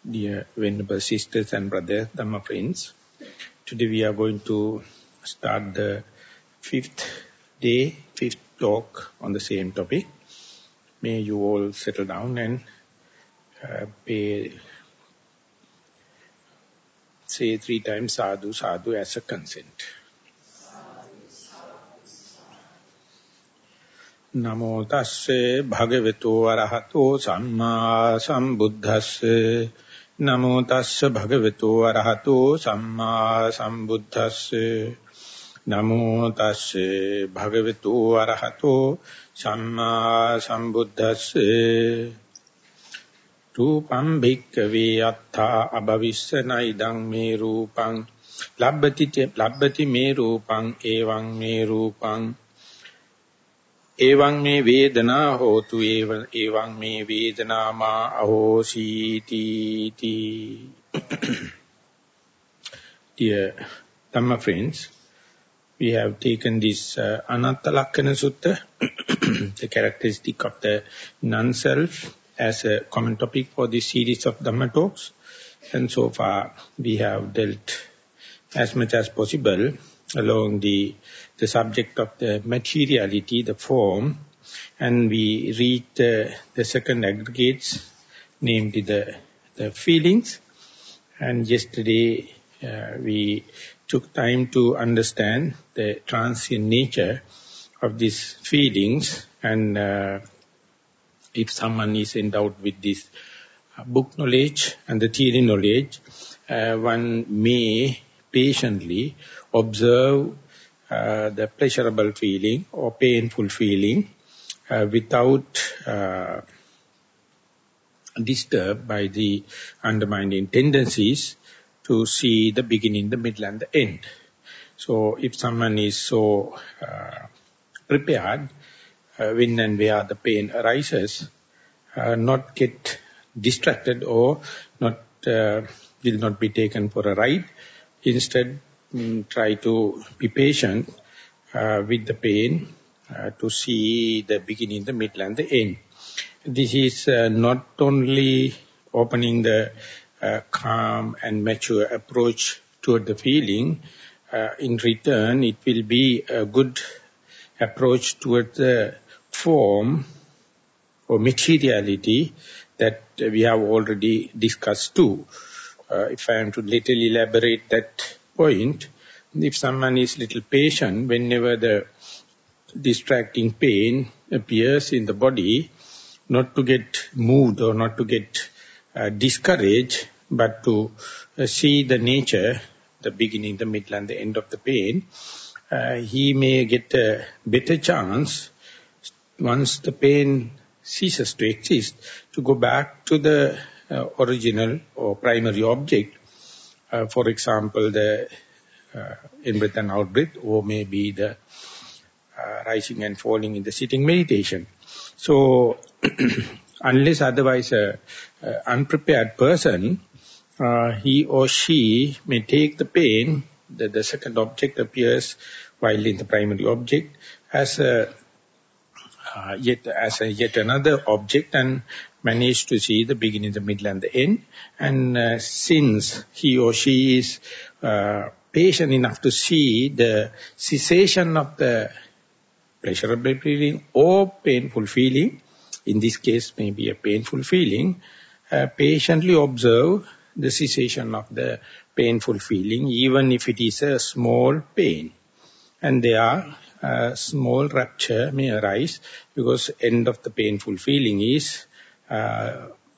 Dear Venerable Sisters and Brothers, Dhamma friends, today we are going to start the fifth talk on the same topic. May you all settle down and say 3 times sadhu, sadhu as a consent. Namo tasse bhagavato arahato samma sambuddhasse. Namo tasse bhagavato arahato samma sambuddhasse. Namo tasse bhagavato arahato samma sambuddhasse. Rupam bhikkhave atta abhavissana idang me rupang labbati me rupang evang me rupang evang me vedana hotu evang me vedana ma ahosi ti. Dear Dhamma friends, we have taken this Ananta Lakkana Sutta, the characteristic of the non-self, as a common topic for this series of Dhamma talks. And so far we have dealt as much as possible along the subject of the materiality, the form, and we read the second aggregates, namely the feelings. And yesterday we took time to understand the transient nature of these feelings, and if someone is endowed with this book knowledge and the theory knowledge, one may patiently observe the pleasurable feeling or painful feeling without disturbed by the undermining tendencies to see the beginning, the middle and the end. So if someone is so prepared, when and where the pain arises, not get distracted or not will not be taken for a ride. Instead, try to be patient with the pain to see the beginning, the middle and the end. This is not only opening the calm and mature approach toward the feeling. In return, it will be a good approach toward the form or materiality that we have already discussed too. If I am to little elaborate that point, if someone is little patient, whenever the distracting pain appears in the body, not to get moved or not to get discouraged, but to see the nature, the beginning, the middle and the end of the pain, he may get a better chance once the pain ceases to exist to go back to the original or primary object. For example, the in-breath and out-breath, or maybe the rising and falling in the sitting meditation. So, unless otherwise an unprepared person, he or she may take the pain, the second object appears while in the primary object, as yet another object, and manage to see the beginning, the middle and the end. And since he or she is patient enough to see the cessation of the pleasurable feeling or painful feeling, in this case maybe a painful feeling, patiently observe the cessation of the painful feeling, even if it is a small pain. And there small rupture may arise, because end of the painful feeling is,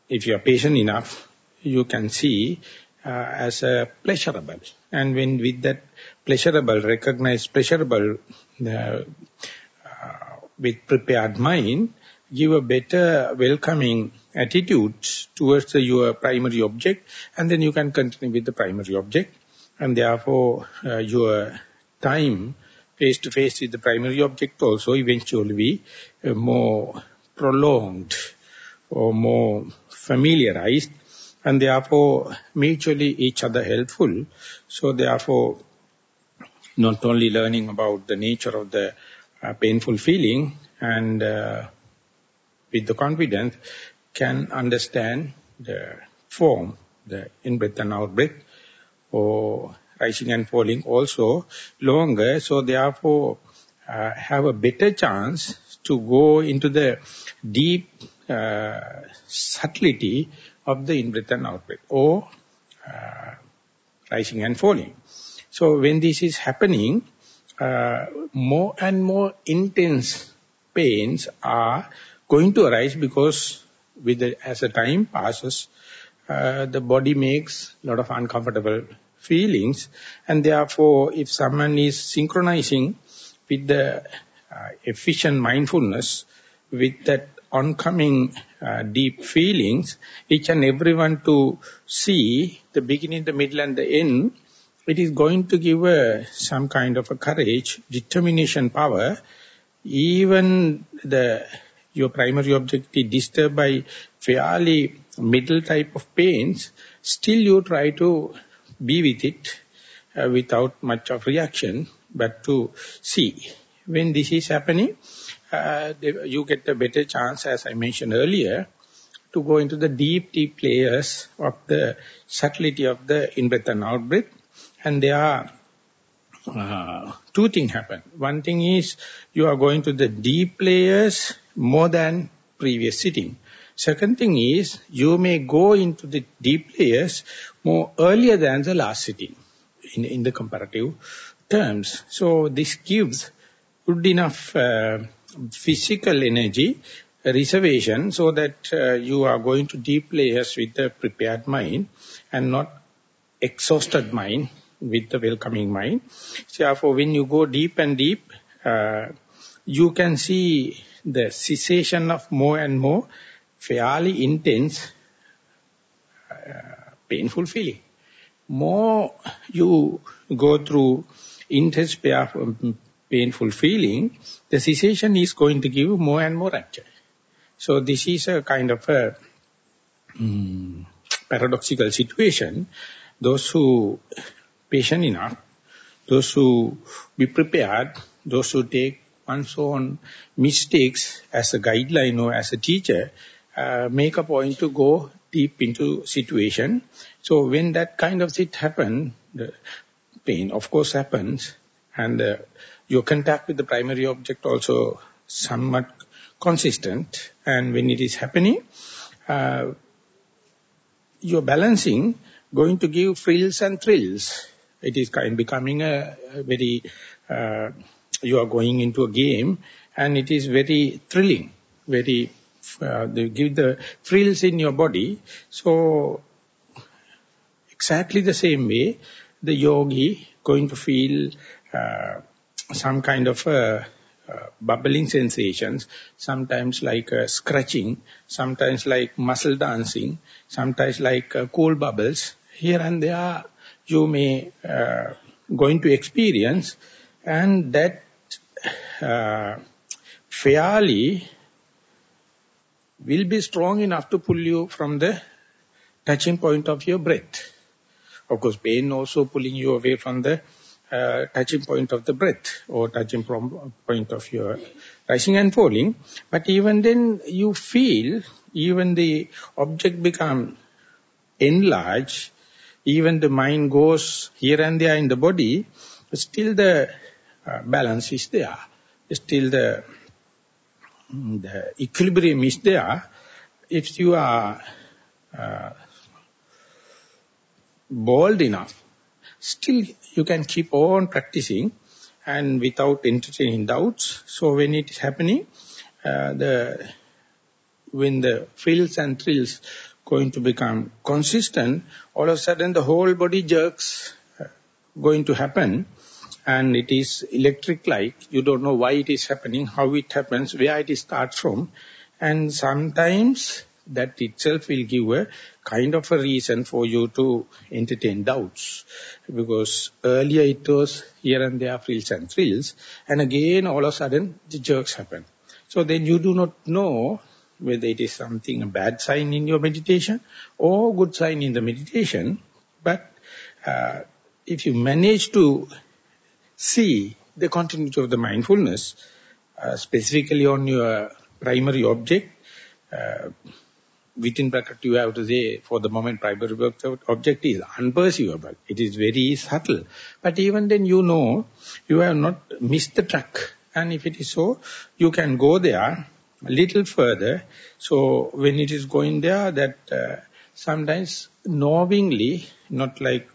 if you are patient enough, you can see as a pleasurable. And when with that pleasurable, recognize pleasurable with prepared mind, give a better welcoming attitude towards your primary object, and then you can continue with the primary object. And therefore, your time face-to-face with the primary object also eventually be more prolonged or more familiarized, and therefore mutually each other helpful. So therefore, not only learning about the nature of the painful feeling, and with the confidence can understand the form the in-breath and out-breath, or rising and falling also longer. So therefore, have a better chance to go into the deep subtlety of the in-breath and out-breath, or rising and falling. So when this is happening, more and more intense pains are going to arise, because as the time passes, the body makes a lot of uncomfortable feelings, and therefore if someone is synchronizing with the efficient mindfulness, with that oncoming deep feelings, each and everyone to see the beginning, the middle and the end, it is going to give some kind of a courage, determination, power. Even your primary object is disturbed by fairly middle type of pains, still you try to be with it without much of reaction, but to see. When this is happening, you get a better chance, as I mentioned earlier, to go into the deep, deep layers of the subtlety of the in-breath and out-breath. And there are two things happen. One thing is you are going to the deep layers more than previous sitting. Second thing is you may go into the deep layers more earlier than the last sitting in the comparative terms. So this gives good enough physical energy reservation, so that you are going to deep layers with a prepared mind and not exhausted mind with the welcoming mind. Therefore, when you go deep and deep, you can see the cessation of more and more fairly intense, painful feeling. More you go through intense, painful feeling, the cessation is going to give more and more rapture. So this is a kind of a paradoxical situation. Those who patient enough, those who be prepared, those who take one's own mistakes as a guideline or as a teacher, make a point to go deep into situation. So when that kind of thing happens, the pain of course happens, and your contact with the primary object also somewhat consistent, and when it is happening, your balancing going to give frills and thrills. It is becoming a very, you are going into a game, and it is very thrilling, very, they give the frills in your body. So exactly the same way, the yogi going to feel some kind of bubbling sensations, sometimes like scratching, sometimes like muscle dancing, sometimes like cool bubbles. Here and there you may going to experience, and that fairly will be strong enough to pull you from the touching point of your breath. Of course, pain also pulling you away from the touching point of the breath, or touching point of your rising and falling. But even then you feel, even the object become enlarged, even the mind goes here and there in the body, still the balance is there. Still the equilibrium is there. If you are bold enough, still you can keep on practicing and without entertaining doubts. So when it is happening, when the feels and thrills going to become consistent, all of a sudden the whole body jerks going to happen, and it is electric like. You don't know why it is happening, how it happens, where it starts from, and sometimes that itself will give a kind of a reason for you to entertain doubts, because earlier it was here and there frills and thrills, and again all of a sudden the jerks happen. So then you do not know whether it is something, a bad sign in your meditation or good sign in the meditation. But if you manage to see the continuity of the mindfulness, specifically on your primary object, within bracket you have to say, for the moment, primary object is unperceivable. It is very subtle. But even then you know, you have not missed the track. And if it is so, you can go there a little further. So when it is going there, that sometimes knowingly, not like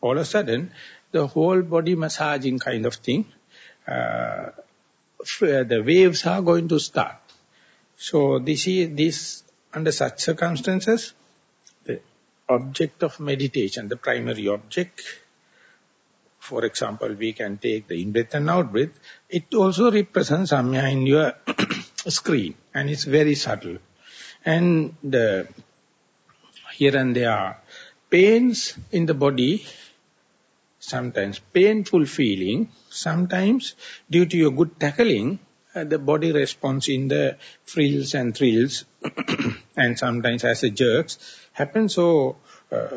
all of a sudden, the whole body massaging kind of thing, the waves are going to start. So this under such circumstances, the object of meditation, the primary object, for example, we can take the in-breath and out-breath, it also represents somewhere in your screen, and it's very subtle. And here and there, pains in the body, sometimes painful feeling, sometimes due to your good tackling, the body responds in the frills and thrills, and sometimes as a jerks happen. So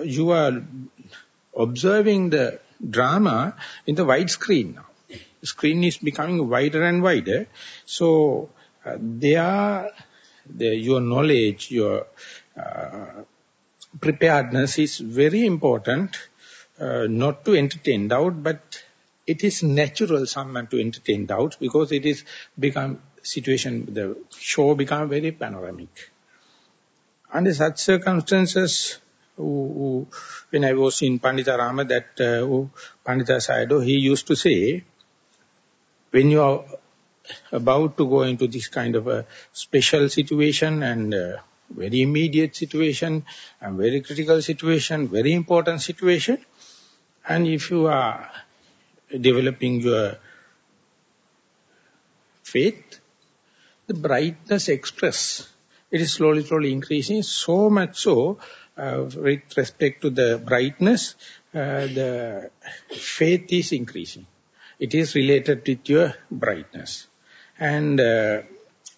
you are observing the drama in the wide screen now. The screen is becoming wider and wider. So your knowledge, your preparedness is very important, not to entertain doubt, but it is natural someone to entertain doubts, because it is become situation, the show become very panoramic. Under such circumstances, when I was in Pandita Rama, that Pandita Sayadaw, he used to say, when you are about to go into this kind of a special situation and very immediate situation and very critical situation, very important situation, and if you are developing your faith, the brightness express, it is slowly increasing, so much so, with respect to the brightness, the faith is increasing. It is related with your brightness. And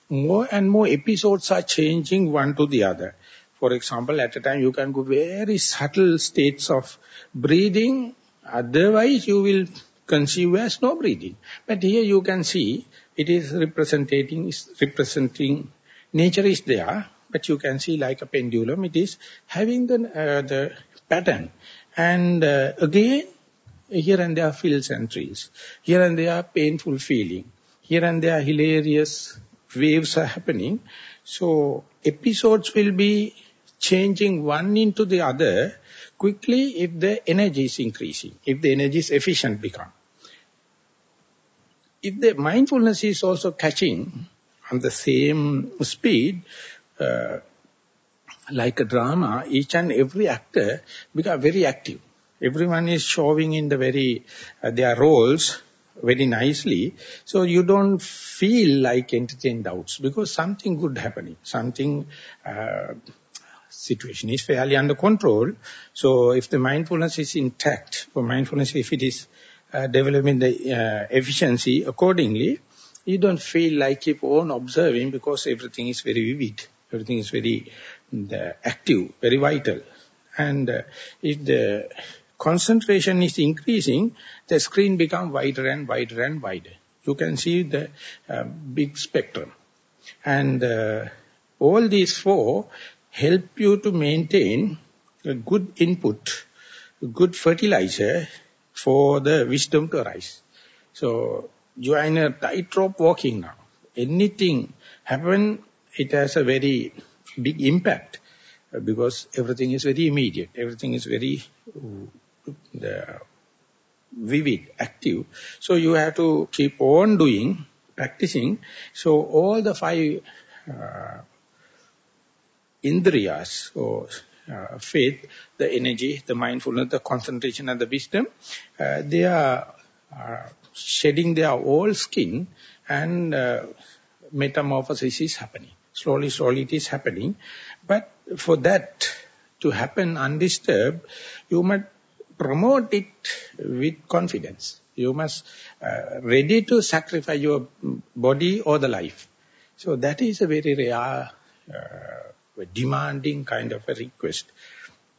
more and more episodes are changing one to the other. For example, at a time you can go very subtle states of breathing, otherwise you will conceive as no breathing. But here you can see it is representing nature is there, but you can see like a pendulum, it is having the pattern. And again, here and there fills and thrills. Here and there painful feeling. Here and there hilarious waves are happening. So episodes will be changing one into the other quickly if the energy is increasing, if the energy is efficient become. If the mindfulness is also catching on the same speed, like a drama, each and every actor become very active. Everyone is showing in the their roles very nicely. So you don't feel like entertain doubts, because something good happening, something situation is fairly under control. So if the mindfulness is intact, for mindfulness, if it is developing the efficiency accordingly, you don't feel like keep on observing, because everything is very vivid, everything is very active, very vital. And if the concentration is increasing, the screen becomes wider and wider and wider. You can see the big spectrum. And all these four help you to maintain a good input, a good fertilizer for the wisdom to arise. So you are in a tightrope walking now. Anything happen, it has a very big impact, because everything is very immediate, everything is very vivid, active. So you have to keep on doing, practicing. So all the five indriyas, or faith, the energy, the mindfulness, the concentration and the wisdom, they are shedding their old skin, and metamorphosis is happening. Slowly it is happening. But for that to happen undisturbed, you must promote it with confidence. You must ready to sacrifice your body or the life. So that is a very rare, demanding kind of a request.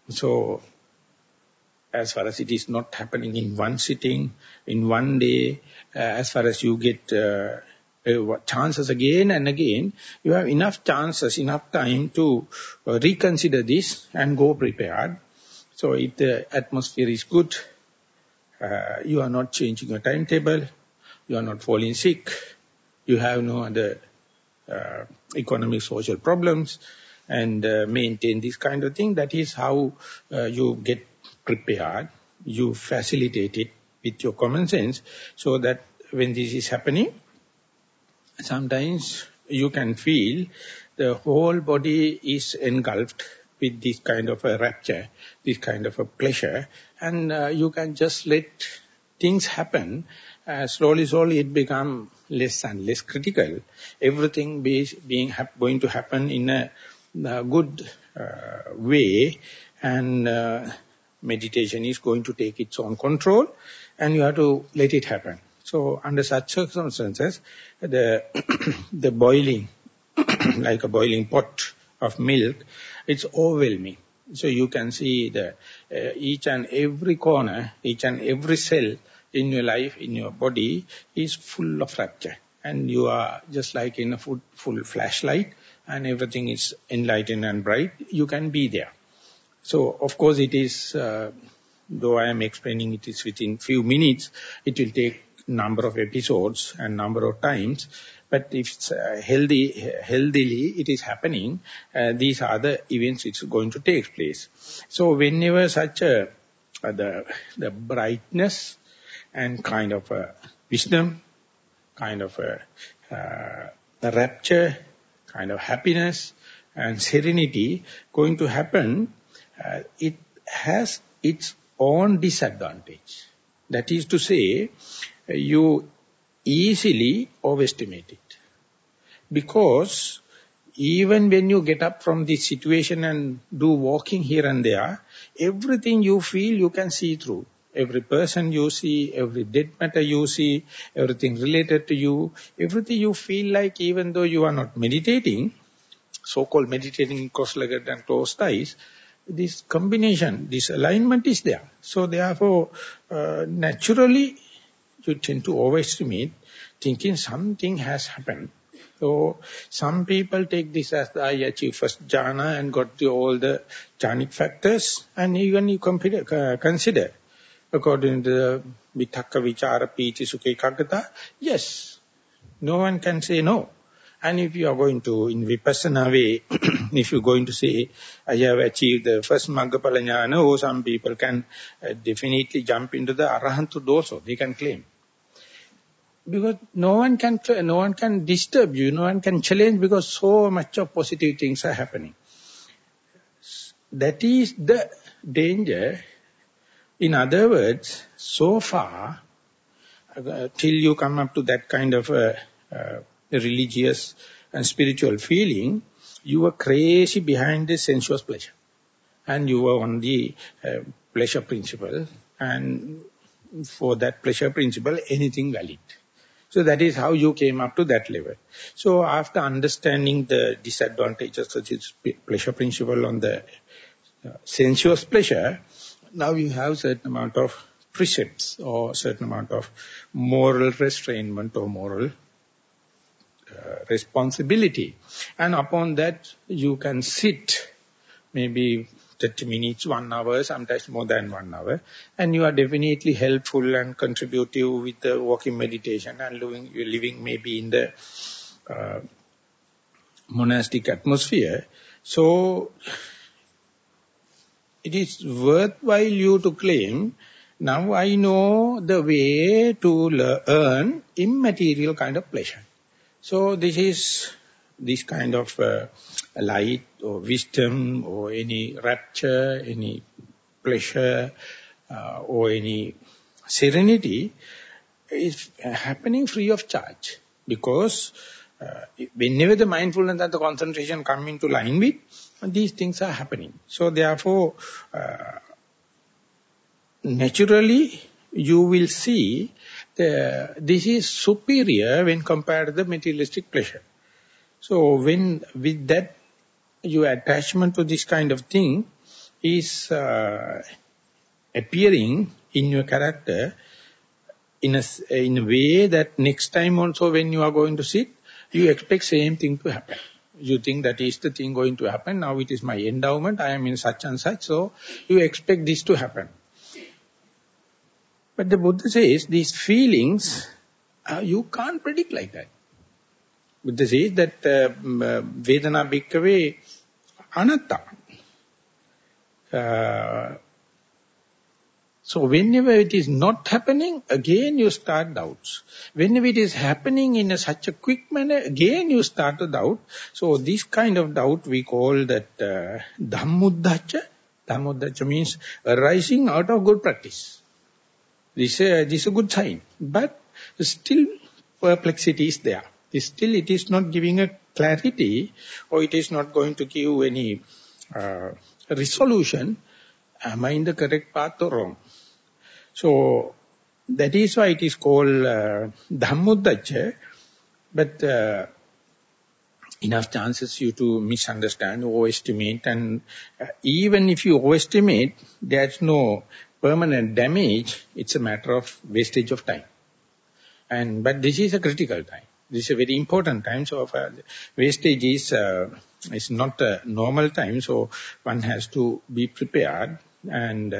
So as far as it is not happening in one sitting, in one day, as far as you get chances again and again, you have enough chances, enough time to reconsider this and go prepared. So if the atmosphere is good, you are not changing your timetable, you are not falling sick, you have no other economic, social problems, and maintain this kind of thing. That is how you get prepared. You facilitate it with your common sense, so that when this is happening, sometimes you can feel the whole body is engulfed with this kind of a rapture, this kind of a pleasure, and you can just let things happen. Slowly it becomes less and less critical. Everything going to happen in a good way, and meditation is going to take its own control, and you have to let it happen. So under such circumstances, the the boiling, like a boiling pot of milk, it's overwhelming. So you can see the each and every corner, each and every cell in your life, in your body, is full of rapture. And you are just like in a full flashlight, and everything is enlightened and bright. You can be there. So of course it is, though I am explaining it is within few minutes, it will take number of episodes and number of times. But if it's healthily it is happening, these are the events which are going to take place. So whenever such a, the brightness and kind of a wisdom, kind of a rapture, kind of happiness and serenity going to happen, it has its own disadvantage. That is to say, you easily overestimate it. Because even when you get up from this situation and do walking here and there, everything you feel you can see through. Every person you see, every dead matter you see, everything related to you, everything you feel like, even though you are not meditating, so-called meditating cross-legged and closed eyes, this combination, this alignment is there. So therefore, naturally, you tend to overestimate, thinking something has happened. So some people take this as I achieved first jhana and got all the jhanic factors, and even you consider according to the Vitakka Vichara Piti Sukha Ekagata, yes, no one can say no. And if you are going to, in Vipassana way, if you are going to say, I have achieved the first Maggapala Jnana, or some people can definitely jump into the Arahanthood also, they can claim. Because no one can disturb you, no one can challenge, because so much of positive things are happening. That is the danger. In other words, so far, till you come up to that kind of religious and spiritual feeling, you were crazy behind the sensuous pleasure. And you were on the pleasure principle, and for that pleasure principle, anything valid. So that is how you came up to that level. So after understanding the disadvantages of this pleasure principle on the sensuous pleasure, now you have certain amount of precepts or certain amount of moral restrainment or moral responsibility. And upon that, you can sit maybe 30 minutes, 1 hour, sometimes more than 1 hour. And you are definitely helpful and contributive with the walking meditation and living maybe in the monastic atmosphere. So it is worthwhile you to claim, now I know the way to earn immaterial kind of pleasure. So this is this kind of light or wisdom or any rapture, any pleasure or any serenity is happening free of charge. Because whenever the mindfulness and the concentration come into line with, these things are happening. So therefore, naturally you will see this is superior when compared to the materialistic pleasure. So when with that your attachment to this kind of thing is appearing in your character, in a way that next time also when you are going to sit, you expect same thing to happen. You think that is the thing going to happen. Now it is my endowment. I am in such and such. So you expect this to happen. But the Buddha says these feelings, you can't predict like that. Buddha says that Vedana Bhikkave Anatta. So whenever it is not happening, again you start doubts. Whenever it is happening in such a quick manner, again you start to doubt. So this kind of doubt we call that Dhammuddhacha. Dhammuddhacha means arising out of good practice. This is a good sign. But still perplexity is there. Still it is not giving a clarity, or it is not going to give any resolution. Am I in the correct path or wrong? So that is why it is called Dhammuddhacha. But enough chances you to misunderstand, overestimate, and even if you overestimate, there's no permanent damage. It's a matter of wastage of time. But this is a critical time. This is a very important time. So wastage is not a normal time. So one has to be prepared. And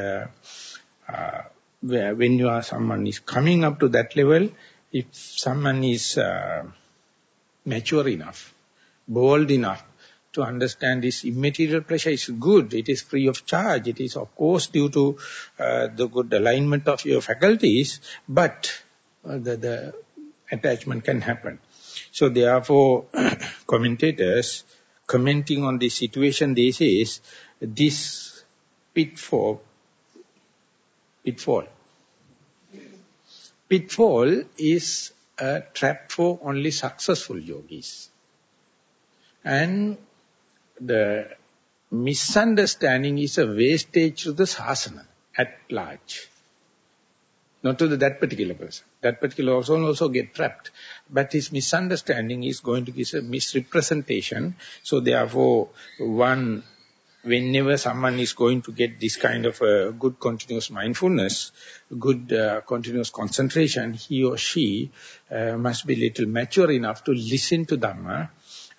when someone is coming up to that level, if someone is mature enough, bold enough to understand this immaterial pleasure is good, it is free of charge, it is of course due to the good alignment of your faculties, but the attachment can happen. So therefore, commentators commenting on this situation, they say, this pitfall is a trap for only successful yogis. And the misunderstanding is a wastage to the sasana at large. Not to that particular person. That particular person also get trapped. But his misunderstanding is going to give a misrepresentation. So therefore, whenever someone is going to get this kind of a good continuous mindfulness, good continuous concentration, he or she must be little mature enough to listen to Dhamma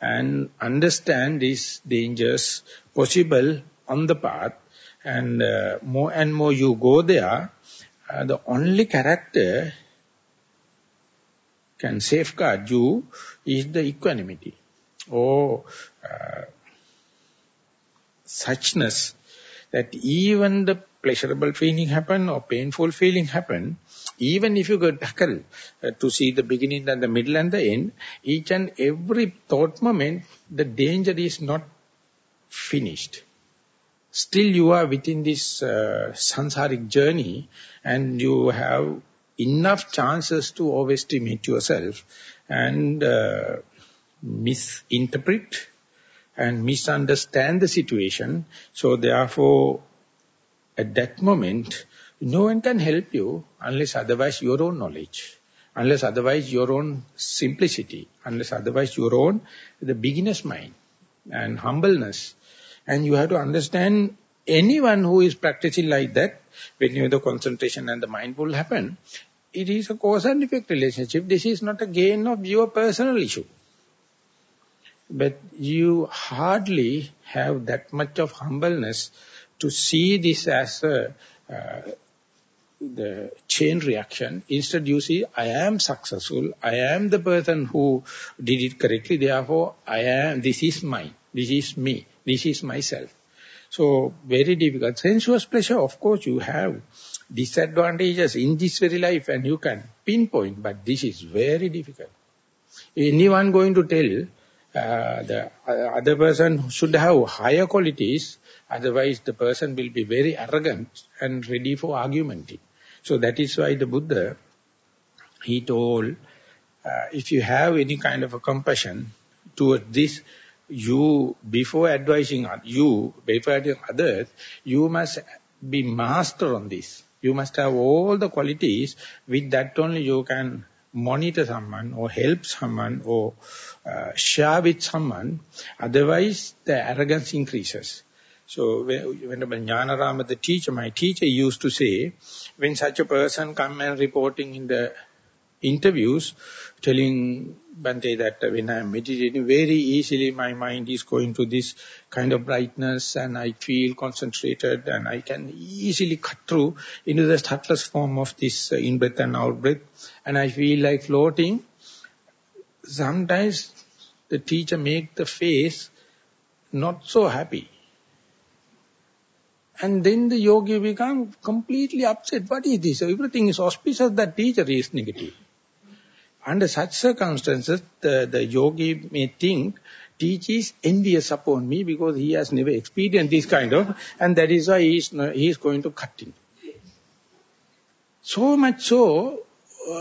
and understand these dangers possible on the path. And more you go there, the only character can safeguard you is the equanimity or suchness, that even the pleasurable feeling happen or painful feeling happen, even if you go tackle to see the beginning and the middle and the end, each and every thought moment, the danger is not finished. Still you are within this sansaric journey, and you have enough chances to overestimate yourself and misinterpret and misunderstand the situation. So therefore, at that moment, no one can help you unless otherwise your own knowledge, unless otherwise your own simplicity, unless otherwise your own the beginner's mind and humbleness. And you have to understand, anyone who is practicing like that, when the concentration and the mindful happen, it is a cause and effect relationship. This is not a gain of your personal issue. But you hardly have that much of humbleness to see this as the chain reaction. Instead you see, I am successful, I am the person who did it correctly, therefore this is mine, this is me, this is myself. So very difficult. Sensuous pleasure, of course you have disadvantages in this very life and you can pinpoint, but this is very difficult. Anyone going to tell the other person should have higher qualities, otherwise the person will be very arrogant and ready for argumenting. So that is why the Buddha, he told, if you have any kind of a compassion towards this, before advising others, you must be master on this. You must have all the qualities. With that only you can monitor someone or help someone or share with someone. Otherwise the arrogance increases. So Venerable Jnanarama, the teacher, my teacher used to say, when such a person come and reporting in the interviews, telling Bhante that when I am meditating, very easily my mind is going to this kind of brightness and I feel concentrated and I can easily cut through into the subtlest form of this in-breath and out-breath, and I feel like floating. Sometimes the teacher make the face not so happy. And then the yogi become completely upset. What is this? Everything is auspicious, that teacher is negative. Under such circumstances, the yogi may think, teacher is envious upon me because he has never experienced this kind of, and that is why he is going to cut in. So much so,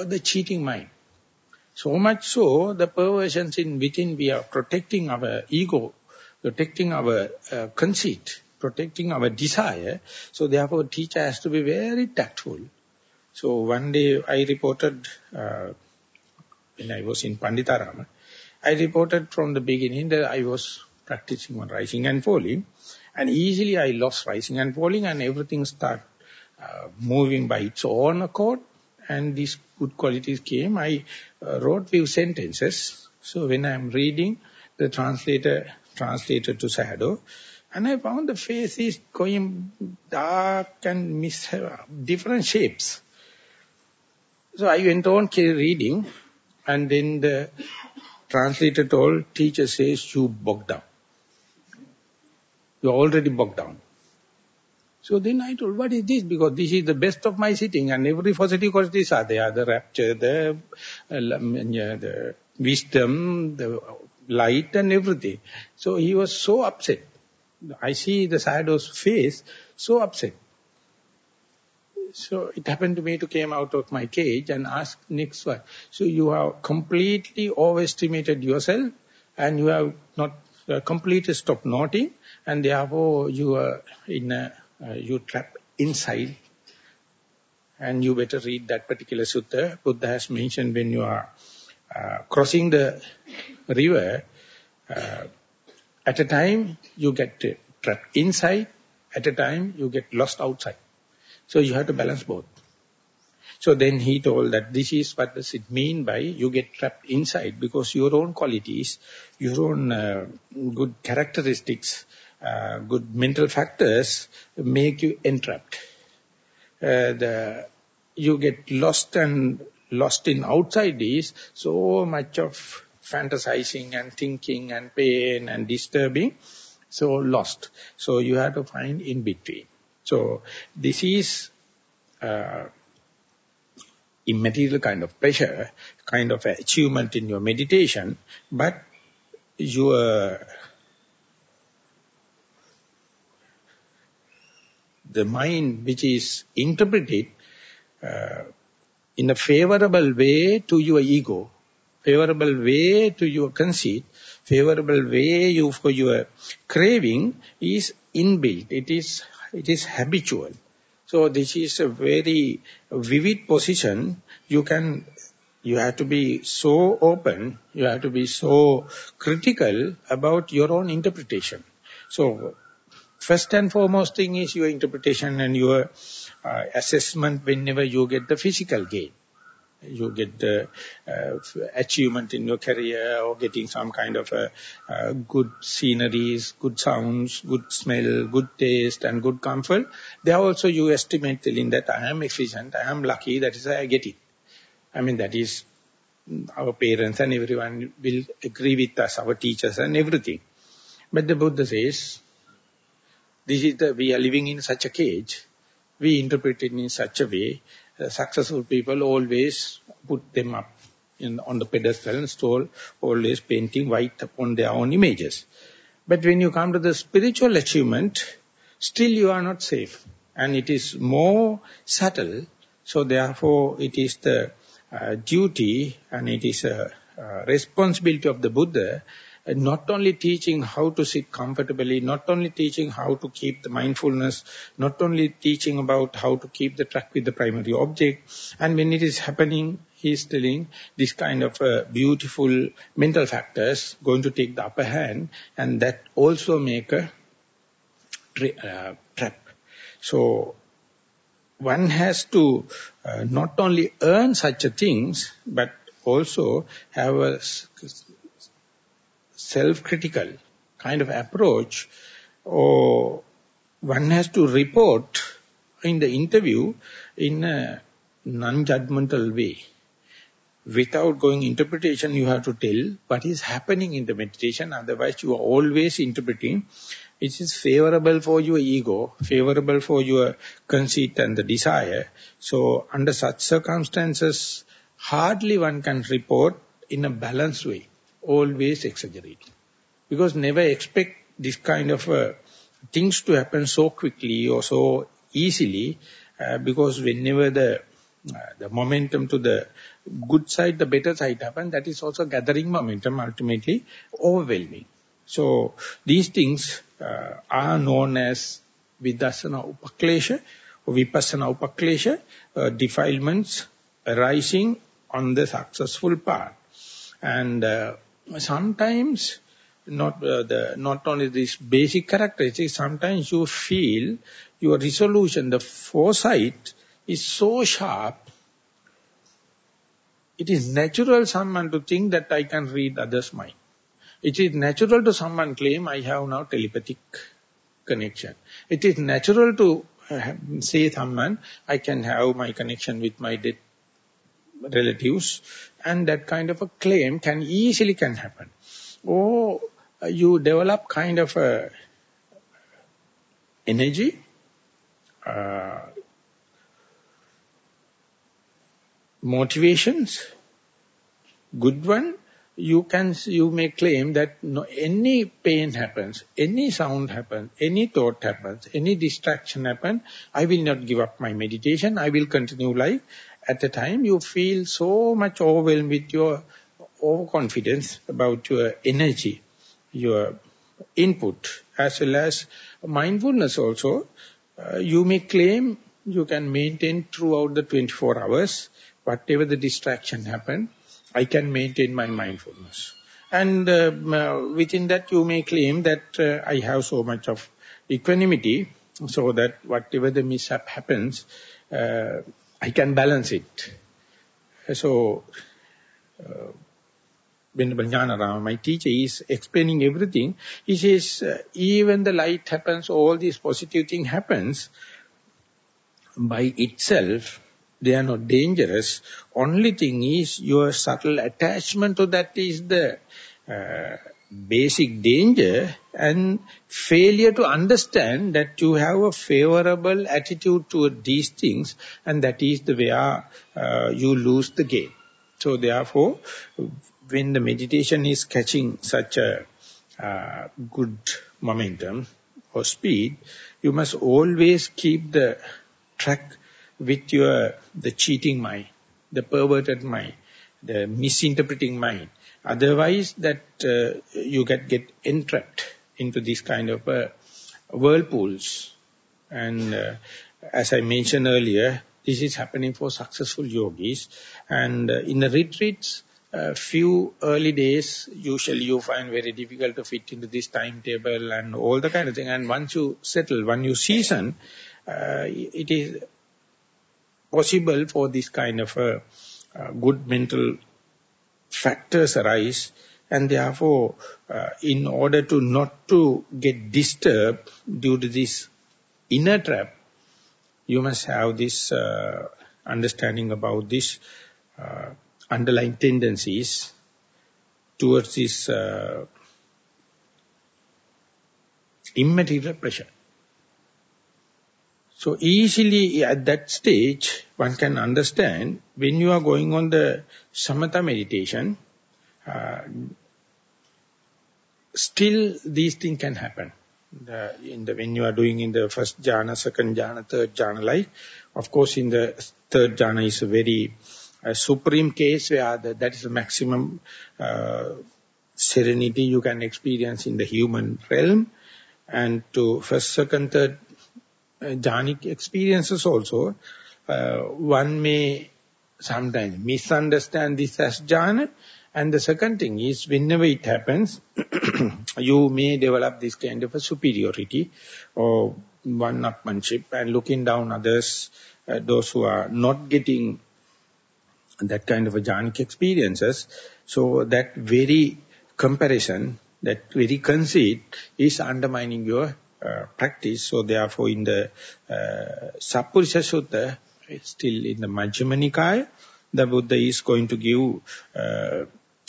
the cheating mind. So much so, the perversions in within, we are protecting our ego, protecting our conceit, protecting our desire. So therefore, teacher has to be very tactful. So one day I reported, when I was in Panditarama, I reported from the beginning that I was practicing on rising and falling, and easily I lost rising and falling, and everything started moving by its own accord, and these good qualities came. I wrote few sentences. So when I am reading, the translator translated to shadow, and I found the face is going dark and different shapes. So I went on reading, and then the translator told, teacher says, you bogged down. You are already bogged down. So then I told, what is this? Because this is the best of my sitting, and every positive qualities are there. The rapture, the wisdom, the light and everything. So he was so upset. I see the shadow's face, so upset. So it happened to me to came out of my cage and ask next one. So you have completely overestimated yourself, and you have not completely stopped noting, and therefore you are you trap inside, and you better read that particular sutta. Buddha has mentioned when you are crossing the river, at a time you get trapped inside, at a time you get lost outside. So you have to balance both. So then he told that this is what does it mean by you get trapped inside, because your own qualities, your own good characteristics, good mental factors make you entrapped. You get lost in outside is so much of fantasizing and thinking and pain and disturbing, so lost. So you have to find in between. So this is immaterial kind of pressure, kind of achievement in your meditation, but the mind which is interpreted in a favorable way to your ego, favorable way to your conceit, favorable way for your craving is inbuilt. It is habitual. So this is a very vivid position. You have to be so open, you have to be so critical about your own interpretation. So first and foremost thing is your interpretation and your assessment whenever you get the physical gain. You get the achievement in your career, or getting some kind of good sceneries, good sounds, good smell, good taste and good comfort. There also you estimate telling that I am efficient, I am lucky, that is why I get it. I mean, that is our parents and everyone will agree with us, our teachers and everything. But the Buddha says, we are living in such a cage, we interpret it in such a way. Successful people always put them up on the pedestal and stole, always painting white upon their own images. But when you come to the spiritual achievement, still you are not safe. And it is more subtle. So therefore it is the duty and it is a responsibility of the Buddha, not only teaching how to sit comfortably, not only teaching how to keep the mindfulness, not only teaching about how to keep the track with the primary object. And when it is happening, he is telling this kind of beautiful mental factors going to take the upper hand, and that also make a prep. So one has to not only earn such a things, but also have a self-critical kind of approach, or one has to report in the interview in a non-judgmental way. Without going interpretation, you have to tell what is happening in the meditation. Otherwise, you are always interpreting. It is favorable for your ego, favorable for your conceit and the desire. So, under such circumstances, hardly one can report in a balanced way. Always exaggerate. Because never expect this kind of things to happen so quickly or so easily. Because whenever the momentum to the good side, the better side happens, that is also gathering momentum, ultimately overwhelming. So these things are known as Vidassana Upaklesha or Vipassana Upaklesha, defilements arising on the successful path. And sometimes not only this basic characteristics, sometimes you feel your resolution, the foresight is so sharp. It is natural someone to think that I can read others' mind. It is natural to someone claim I have now telepathic connection. It is natural to say someone I can have my connection with my dead relatives, and that kind of a claim can easily happen. Or you develop kind of a energy, motivations, good one, you may claim that any pain happens, any sound happens, any thought happens, any distraction happens, I will not give up my meditation, I will continue life. At the time you feel so much overwhelmed with your overconfidence about your energy, your input, as well as mindfulness also. You may claim you can maintain throughout the 24 hours, whatever the distraction happen, I can maintain my mindfulness. And within that you may claim that I have so much of equanimity, so that whatever the mishap happens, I can balance it. So, Venerable Jnanarama, my teacher, is explaining everything. He says, even the light happens, all these positive thing happens, by itself, they are not dangerous. Only thing is your subtle attachment to that is the basic danger, and failure to understand that you have a favorable attitude toward these things, and that is the way you lose the game. So therefore, when the meditation is catching such a good momentum or speed, you must always keep the track with the cheating mind, the perverted mind, the misinterpreting mind. Otherwise, that you get entrapped into this kind of whirlpools. And as I mentioned earlier, this is happening for successful yogis. And in the retreats, few early days, usually you find very difficult to fit into this timetable and all the kind of thing. And once you settle, when you season, it is possible for this kind of good mental factors arise, and therefore in order to not to get disturbed due to this inner trap, you must have this understanding about this underlying tendencies towards this immaterial pressure. So easily at that stage, one can understand when you are going on the samatha meditation, still these things can happen. When you are doing in the first jhana, second jhana, third jhana, like, of course in the third jhana is a very supreme case where that is the maximum serenity you can experience in the human realm. And to first, second, third jhanic experiences also, one may sometimes misunderstand this as jhana, And the second thing is, whenever it happens, you may develop this kind of a superiority or one-upmanship and looking down others, those who are not getting that kind of a jhanic experiences. So that very comparison, that very conceit is undermining your practice. So therefore in the Sappurisa Sutta, it's still in the Majjhima Nikaya, the Buddha is going to give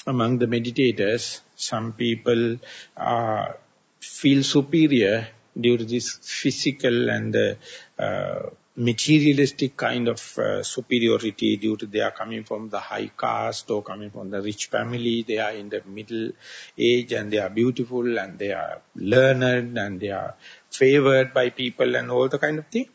among the meditators, some people feel superior due to this physical and materialistic kind of superiority due to they are coming from the high caste or coming from the rich family, they are in the middle age and they are beautiful and they are learned and they are favored by people and all the kind of thing.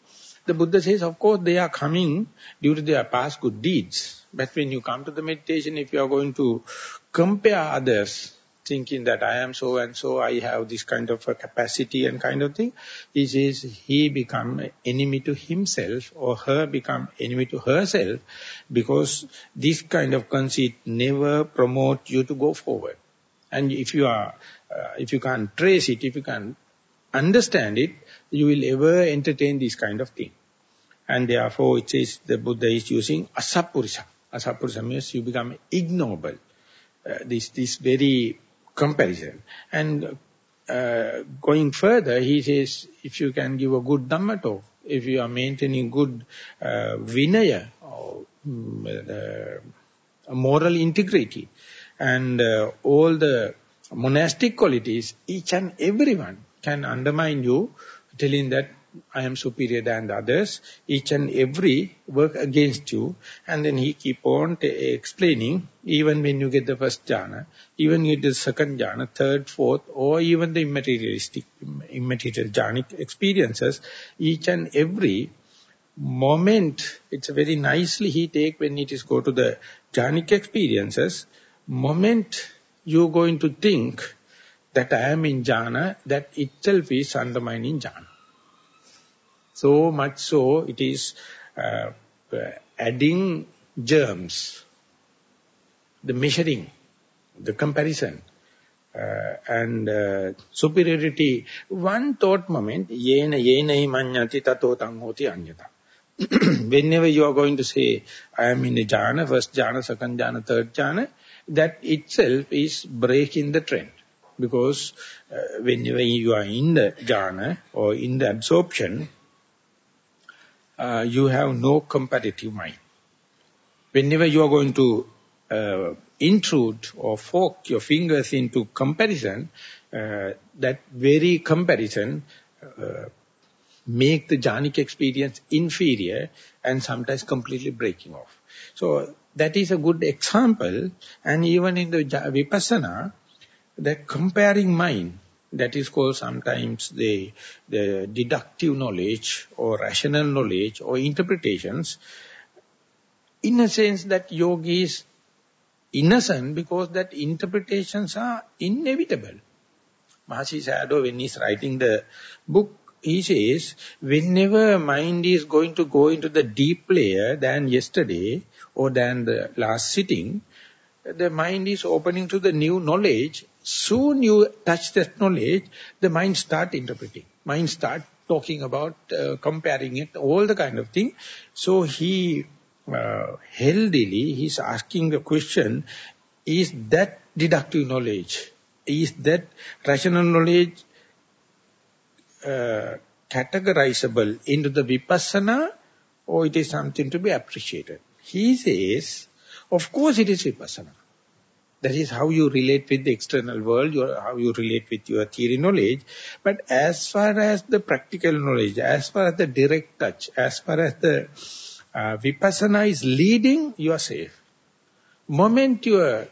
The Buddha says, of course, they are coming due to their past good deeds. But when you come to the meditation, if you are going to compare others, thinking that I am so and so, I have this kind of a capacity and kind of thing, he says he become enemy to himself or her become enemy to herself, because this kind of conceit never promote you to go forward. And if you can't trace it, if you can't understand it, you will ever entertain this kind of thing. And therefore it says the Buddha is using asappurisa. Asappurisa means you become ignoble. This very comparison. And going further, he says, if you can give a good Dhamma talk, if you are maintaining good Vinaya, or moral integrity, and all the monastic qualities, each and everyone can undermine you, telling that I am superior than the others, each and every work against you. And then he keep on explaining, even when you get the first jhana, even you get the second jhana, third, fourth, or even the immaterial jhanic experiences, each and every moment, it's very nicely he take when it is go to the jhanic experiences, moment you're going to think that I am in jhana, that itself is undermining jhana. So much so, it is adding germs, the measuring, the comparison, and superiority. One thought moment, yena hi manyati tato tang hoti anyata. Whenever you are going to say, I am in a jhana, first jhana, second jhana, third jhana, that itself is breaking the trend. Because whenever you are in the jhana or in the absorption, you have no comparative mind. Whenever you are going to intrude or fork your fingers into comparison, that very comparison make the jhanic experience inferior and sometimes completely breaking off. So that is a good example. And even in the vipassana, that comparing mind, that is called sometimes the deductive knowledge or rational knowledge or interpretations, in a sense that yogi is innocent because that interpretations are inevitable. Mahasi Sayadaw, when he is writing the book, he says, whenever mind is going to go into the deep layer than yesterday or than the last sitting, the mind is opening to the new knowledge. Soon you touch that knowledge, the mind start interpreting. Mind start talking about, comparing it, all the kind of thing. So he, healthily, he's asking the question, is that deductive knowledge, is that rational knowledge categorizable into the vipassana, or it is something to be appreciated? He says, of course it is vipassana. That is how you relate with the external world, how you relate with your theory knowledge. But as far as the practical knowledge, as far as the direct touch, as far as the vipassana is leading, you are safe. Moment your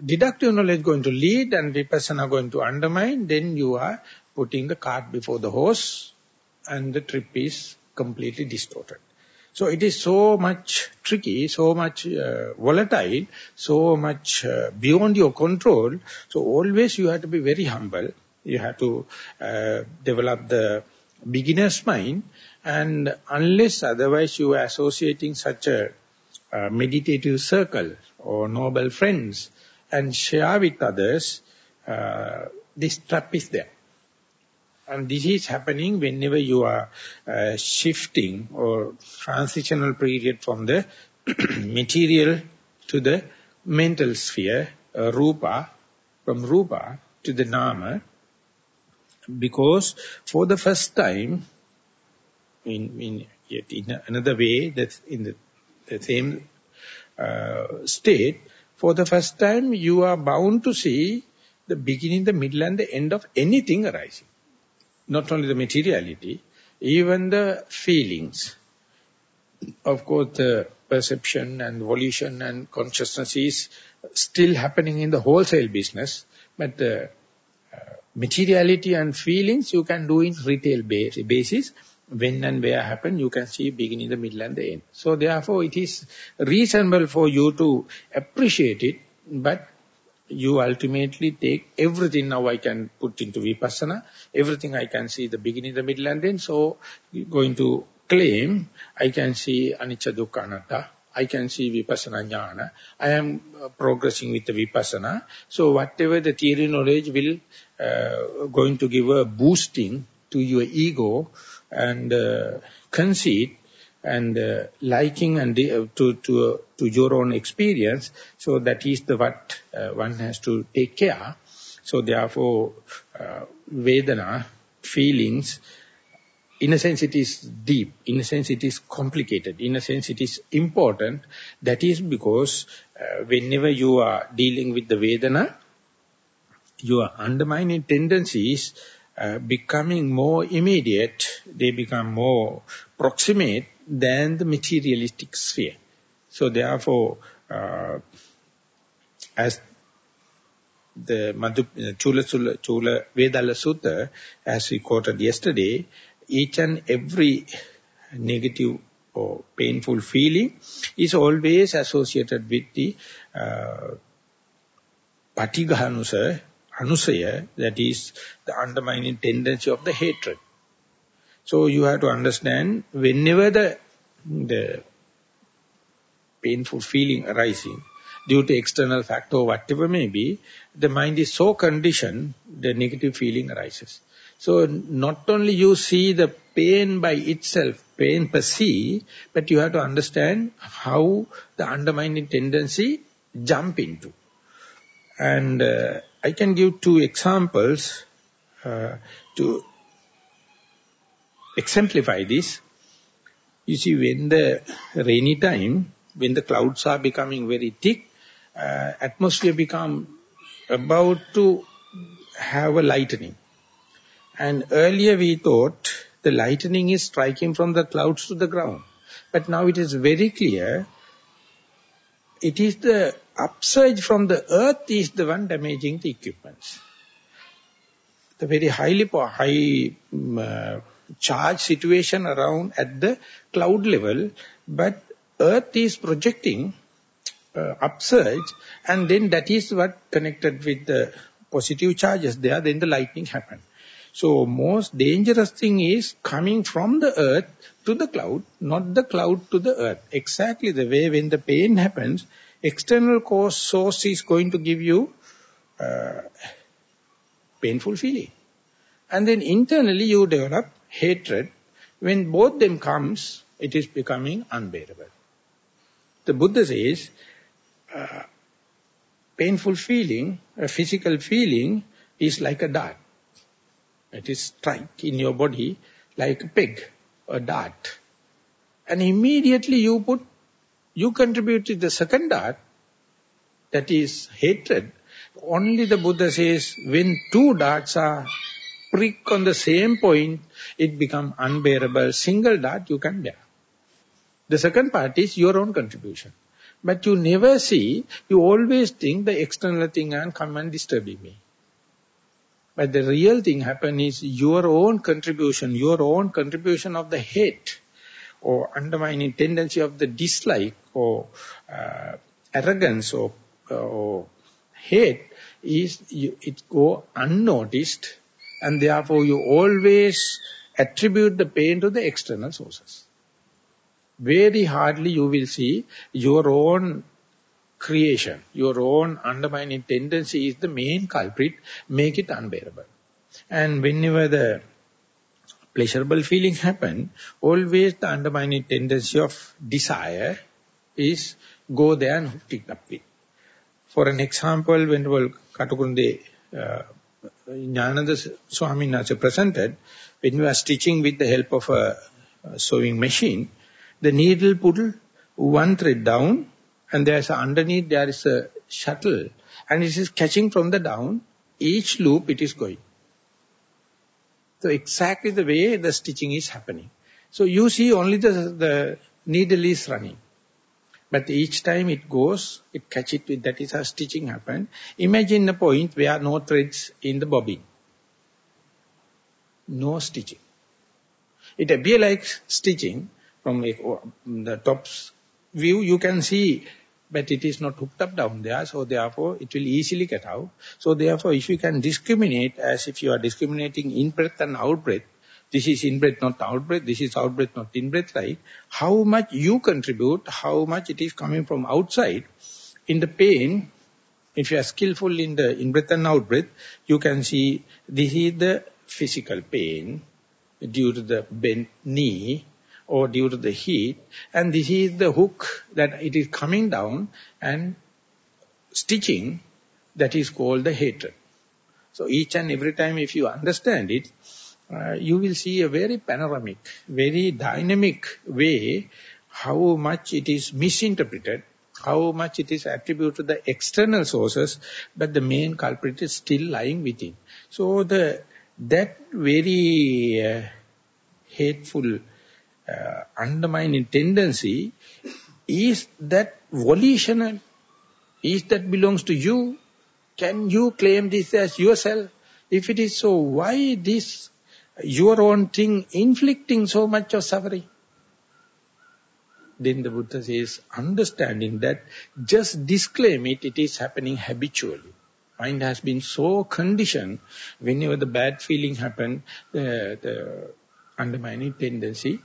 deductive knowledge going to lead and vipassana going to undermine, then you are putting the cart before the horse and the trip is completely distorted. So it is so much tricky, so much volatile, so much beyond your control. So always you have to be very humble. You have to develop the beginner's mind. And unless otherwise you are associating such a meditative circle or noble friends and share with others, this trap is there. And this is happening whenever you are shifting or transitional period from the material to the mental sphere, rupa, from rupa to the nama, because for the first time, in another way, that's in the same state, for the first time you are bound to see the beginning, the middle and the end of anything arising. Not only the materiality, even the feelings. Of course, the perception and volition and consciousness is still happening in the wholesale business, but the materiality and feelings you can do in retail basis. When and where happen, you can see beginning, the middle and the end. So therefore, it is reasonable for you to appreciate it, but you ultimately take everything. Now I can put into vipassana, everything I can see the beginning, the middle and end. So you're going to claim, I can see anicca dukkha anatta, I can see vipassana jnana, I am progressing with the vipassana. So whatever the theory knowledge will going to give a boosting to your ego and conceit and liking and to your own experience. So that is the what one has to take care. So therefore, Vedana, feelings, in a sense it is deep, in a sense it is complicated, in a sense it is important. That is because whenever you are dealing with the Vedana, your undermining tendencies becoming more immediate, they become more proximate than the materialistic sphere. So therefore, as the Chula Vedala Sutta, as we quoted yesterday, each and every negative or painful feeling is always associated with the Patigahanusa, Anusaya, that is the undermining tendency of the hatred. So you have to understand, whenever the painful feeling arising due to external factor or whatever may be, the mind is so conditioned, the negative feeling arises. So not only you see the pain by itself, pain per se, but you have to understand how the undermining tendency jump into. And I can give two examples to exemplify this. You see, when the rainy time, when the clouds are becoming very thick, atmosphere become about to have a lightning. And earlier we thought the lightning is striking from the clouds to the ground. But now it is very clear, it is the upsurge from the earth is the one damaging the equipments. The very high charge situation around at the cloud level, but earth is projecting upsurge, and then that is what connected with the positive charges there, then the lightning happen. So most dangerous thing is coming from the earth to the cloud, not the cloud to the earth. Exactly the way when the pain happens, external cause source is going to give you painful feeling. And then internally you develop hatred. When both them comes, it is becoming unbearable. The Buddha says, painful feeling, a physical feeling is like a dart. It is strike in your body like a peg, a dart. And immediately you contribute to the second dart, that is hatred. Only the Buddha says, when two darts are prick on the same point, it becomes unbearable. Single dart you can bear. The second part is your own contribution. But you never see, you always think the external thing and come and disturbing me. But the real thing happen is your own contribution of the hate or undermining tendency of the dislike or arrogance or hate it go unnoticed, and therefore you always attribute the pain to the external sources. Very hardly you will see your own creation, your own undermining tendency is the main culprit, make it unbearable. And whenever the pleasurable feeling happen, always the undermining tendency of desire is go there and hook it up with. For an example, when Katukunde Jnananda Swami Nasa presented, when you are stitching with the help of a sewing machine, the needle put one thread down, and there's underneath there is a shuttle, and it is catching from the down, each loop it is going. So exactly the way the stitching is happening. So you see only the needle is running. But each time it goes, it catch it with, that is how stitching happen. Imagine a point where no threads in the bobbin. No stitching. It appears like stitching from the top view, you can see, but it is not hooked up down there, so therefore it will easily get out. So therefore, if you can discriminate as if you are discriminating in-breath and out-breath, this is in-breath, not out-breath, this is out-breath, not in-breath, right? How much you contribute, how much it is coming from outside. In the pain, if you are skillful in the in-breath and out-breath, you can see this is the physical pain due to the bent knee or due to the heat, and this is the hook that it is coming down and stitching, that is called the hatred. So each and every time if you understand it, you will see a very panoramic, very dynamic way how much it is misinterpreted, how much it is attributed to the external sources, but the main culprit is still lying within. So that very hateful undermining tendency, is that volitional? Is that belongs to you? Can you claim this as yourself? If it is so, why this your own thing inflicting so much of suffering? Then the Buddha says, understanding that, just disclaim it, it is happening habitually. Mind has been so conditioned, whenever the bad feeling happen, the undermining tendency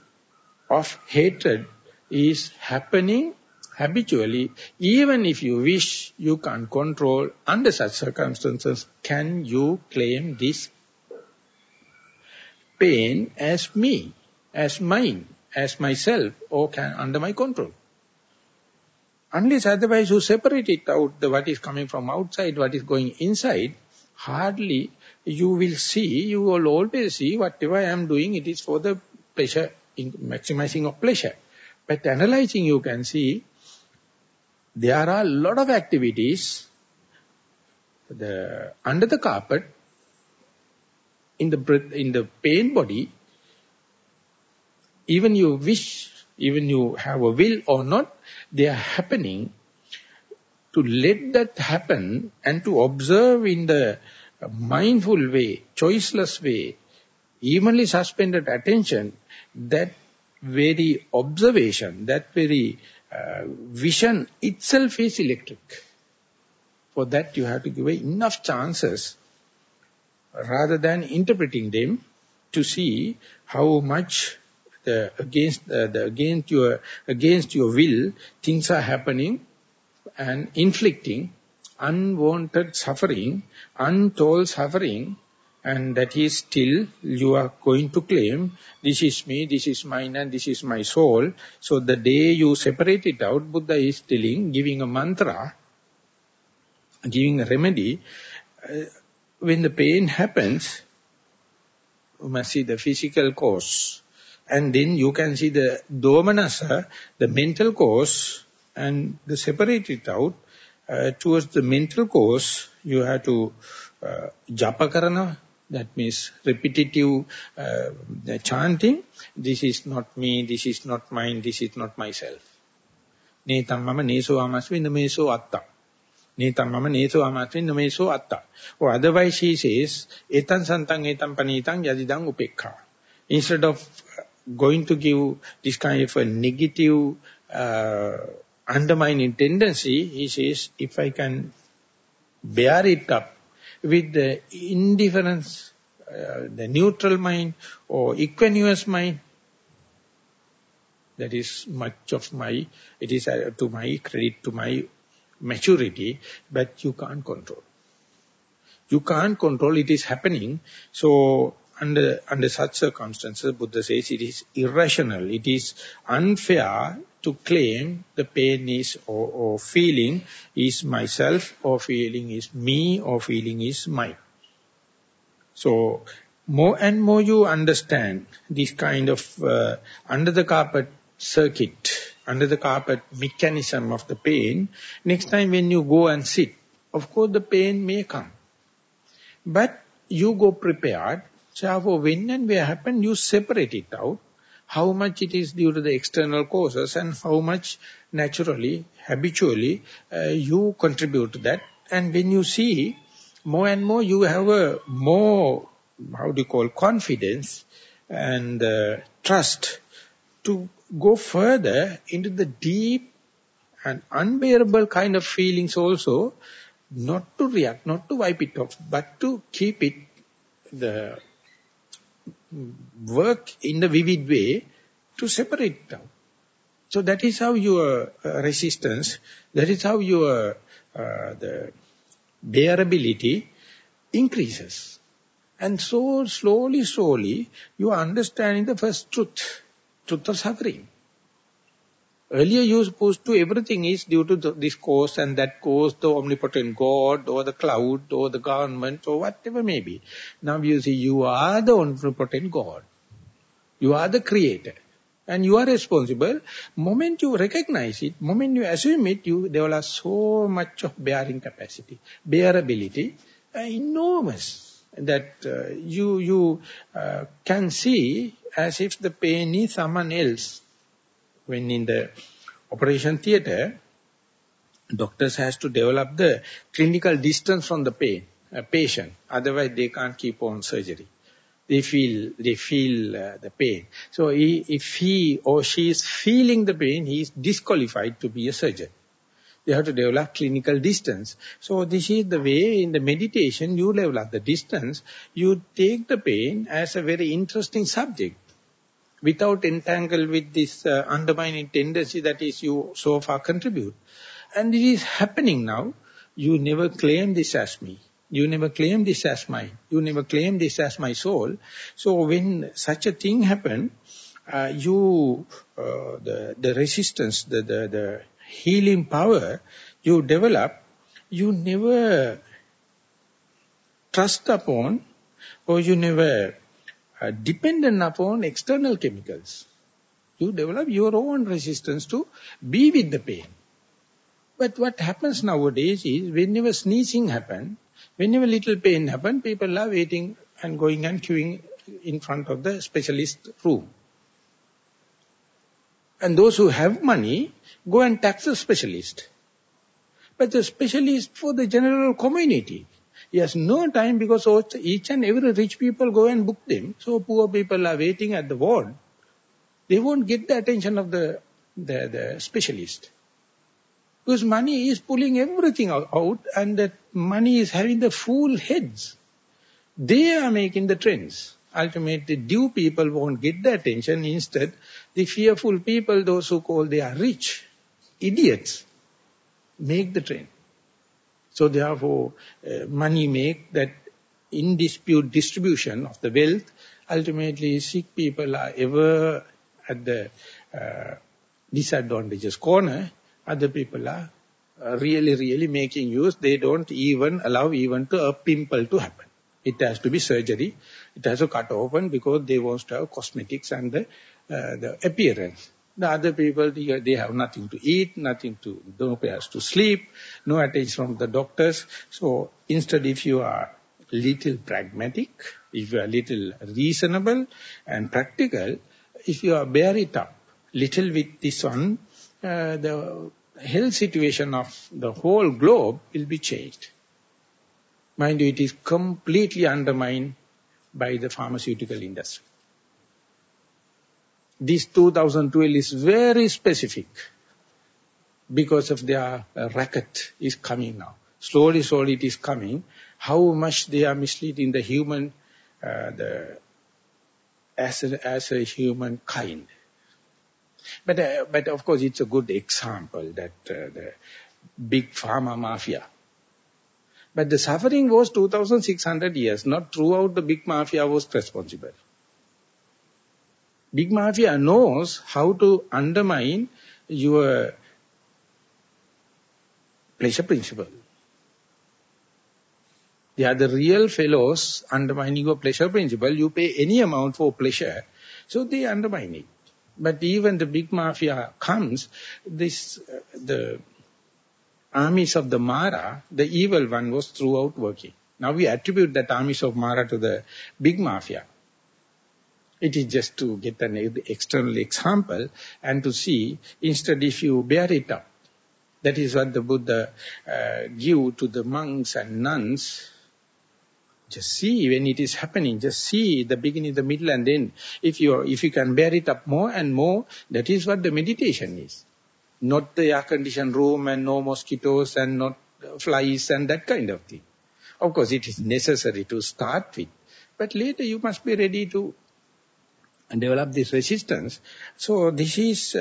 of hatred is happening habitually. Even if you wish, you can't control. Under such circumstances, can you claim this pain as me, as mine, as myself, or can under my control? Unless otherwise you separate it out, what is coming from outside, what is going inside, hardly you will see, you will always see whatever I am doing, it is for the pleasure, maximizing of pleasure. But analyzing, you can see there are a lot of activities under the carpet, in the pain body. Even you wish, even you have a will or not, they are happening. To let that happen and to observe in the mindful way, choiceless way, evenly suspended attention, that very observation, that very vision itself is electric. For that you have to give enough chances, rather than interpreting them, to see how much against your will things are happening and inflicting unwanted suffering, untold suffering, and that is still you are going to claim, this is me, this is mine, and this is my soul. So the day you separate it out, Buddha is telling, giving a mantra, giving a remedy. When the pain happens, you must see the physical cause. And then you can see the domanasa, the mental cause, and the separate it out. Towards the mental cause, you have to japa karana, that means repetitive chanting. This is not me, this is not mine, this is not myself. Netam mama neso amasmi nameso atta. Netam mama neso amasmi nameso atta. Or otherwise he says, etan santang etan panitang yadidang upekha. Instead of going to give this kind of a negative undermining tendency, he says, if I can bear it up with the indifference, the neutral mind or equanimous mind, that is much of my, it is to my credit, to my maturity, but you can't control. You can't control, it is happening. So under such circumstances, Buddha says it is irrational, it is unfair to claim the pain is or feeling is myself, or feeling is me, or feeling is mine. So more and more you understand this kind of under the carpet circuit, under the carpet mechanism of the pain, next time when you go and sit, of course the pain may come. But you go prepared. So when and where happen, you separate it out. How much it is due to the external causes and how much naturally, habitually, you contribute to that. And when you see more and more, you have a more, confidence and trust to go further into the deep and unbearable kind of feelings also, not to react, not to wipe it off, but to keep it, the work in the vivid way to separate it out. So that is how your resistance, that is how your the bearability increases. And so slowly, you are understanding the first truth of suffering. Earlier you supposed to, everything is due to this cause and that cause, the omnipotent God or the cloud or the government or whatever may be. Now you see, you are the omnipotent God. You are the creator. And you are responsible. Moment you recognize it, moment you assume it, you develop so much of bearing capacity, bearability, enormous, that you can see as if the pain is someone else. When in the operation theatre, doctors has to develop the clinical distance from the patient. Otherwise, they can't keep on surgery. They feel the pain. So if he or she is feeling the pain, he is disqualified to be a surgeon. They have to develop clinical distance. So this is the way in the meditation you develop the distance. You take the pain as a very interesting subject, without entangled with this undermining tendency that is you so far contribute. And it is happening now. You never claim this as me. You never claim this as mine. You never claim this as my soul. So when such a thing happens, the resistance, the healing power you develop, you never trust upon, or you never dependent upon external chemicals. You develop your own resistance to be with the pain. But what happens nowadays is, whenever sneezing happens, whenever little pain happens, people are waiting and going and queuing in front of the specialist room. And those who have money go and tax the specialist. But the specialist for the general community, he has no time, because each and every rich people go and book them. So poor people are waiting at the ward. They won't get the attention of the specialist. Because money is pulling everything out, and that money is having the fool heads. They are making the trends. Ultimately, due people won't get the attention. Instead, the fearful people, those who call they are rich, idiots, make the trend. So therefore, money make that indispute distribution of the wealth. Ultimately, sick people are ever at the disadvantageous corner. Other people are really making use. They don't even allow even to a pimple to happen. It has to be surgery. It has to cut open because they want to have cosmetics and the appearance. The other people, they have nothing to eat, no place to sleep, no attention from the doctors. So instead, if you are little pragmatic, if you are little reasonable and practical, if you are bear it up little with this one, the health situation of the whole globe will be changed. Mind you, it is completely undermined by the pharmaceutical industry. This 2012 is very specific because of their racket is coming now. Slowly it is coming. How much they are misleading the human, as a human kind. But of course, it's a good example that big pharma mafia. But the suffering was 2,600 years, not throughout the big mafia was responsible. Big mafia knows how to undermine your pleasure principle. They are the real fellows undermining your pleasure principle. You pay any amount for pleasure, so they undermine it. But even the big mafia comes, the armies of the Mara, the evil one was throughout working. Now we attribute that armies of Mara to the big mafia. It is just to get an external example and to see, instead if you bear it up. That is what the Buddha give to the monks and nuns. Just see when it is happening, just see the beginning, the middle and end. If you can bear it up more and more, that is what the meditation is. Not the air-conditioned room and no mosquitoes and not flies and that kind of thing. Of course, it is necessary to start with. But later you must be ready to develop this resistance. So this is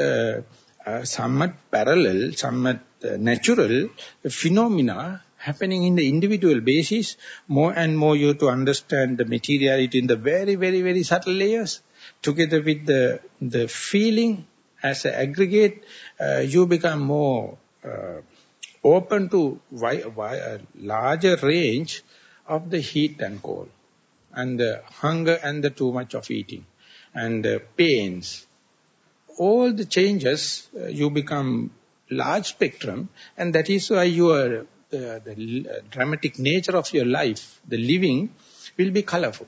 somewhat parallel, somewhat natural phenomena happening in the individual basis. More and more you have to understand the materiality in the very, very, very subtle layers. Together with the feeling as an aggregate, you become more open to a larger range of the heat and cold, and the hunger and the too much of eating, and the pains. All the changes, you become large spectrum, and that is why the dramatic nature of your life, the living, will be colorful.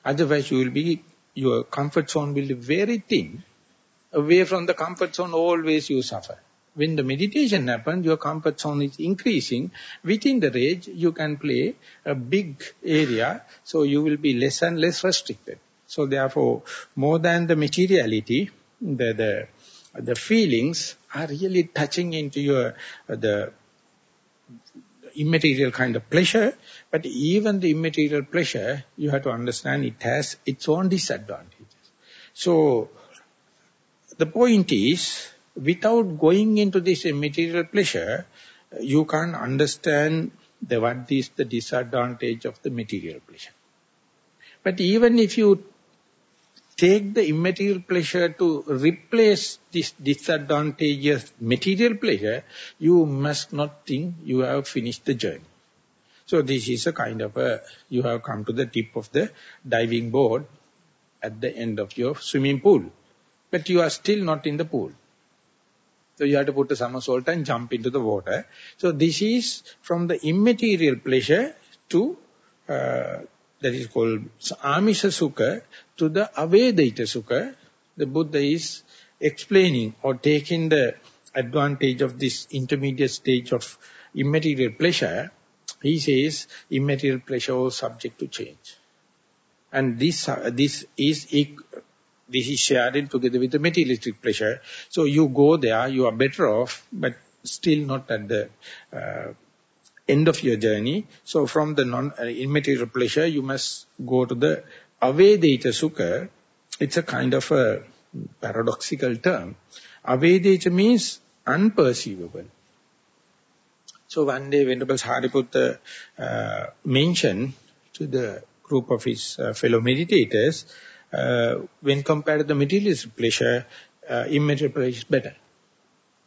Otherwise, your comfort zone will be very thin. Away from the comfort zone, always you suffer. When the meditation happens, your comfort zone is increasing. Within the range, you can play a big area, so you will be less and less restricted. So therefore, more than the materiality, the feelings are really touching into the immaterial kind of pleasure. But even the immaterial pleasure, you have to understand it has its own disadvantages. So the point is, without going into this material pleasure, you can't understand what is the disadvantage of the material pleasure. But even if you take the immaterial pleasure to replace this disadvantageous material pleasure, you must not think you have finished the journey. So this is a kind of you have come to the tip of the diving board at the end of your swimming pool. But you are still not in the pool. So you have to put a somersault and jump into the water. So this is from the immaterial pleasure to, that is called Amisha Sukha, to the Avedita Sukha. The Buddha is explaining or taking the advantage of this intermediate stage of immaterial pleasure. He says immaterial pleasure is subject to change. And this is shared together with the materialistic pleasure. So you go there, you are better off, but still not at the end of your journey. So from the immaterial pleasure, you must go to the Avedita Sukha. It's a kind of a paradoxical term. Avedita means unperceivable. So one day Venerable Sariputta mentioned to the group of his fellow meditators, when compared to the materialistic pleasure, immaterial pleasure is better.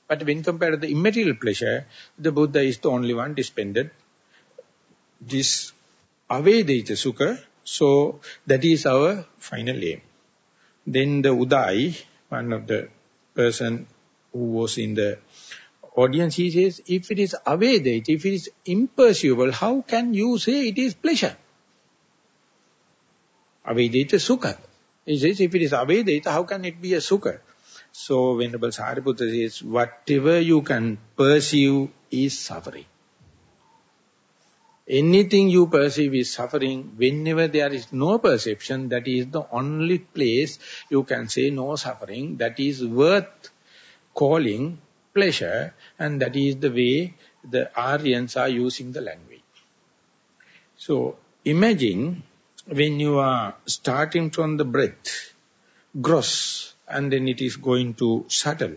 But when compared to the immaterial pleasure, the Buddha is the only one dispended this Avedita Sukha. So that is our final aim. Then the Udai, one of the person who was in the audience, he says, if it is Avedita, if it is imperceivable, how can you say it is pleasure? Avedita Sukha. He says, if it is Avedita, how can it be a Sukha? So Venerable Sariputta says, whatever you can perceive is suffering. Anything you perceive is suffering. Whenever there is no perception, that is the only place you can say no suffering. That is worth calling pleasure, and that is the way the Aryans are using the language. So imagine when you are starting from the breath, gross, and then it is going to subtle,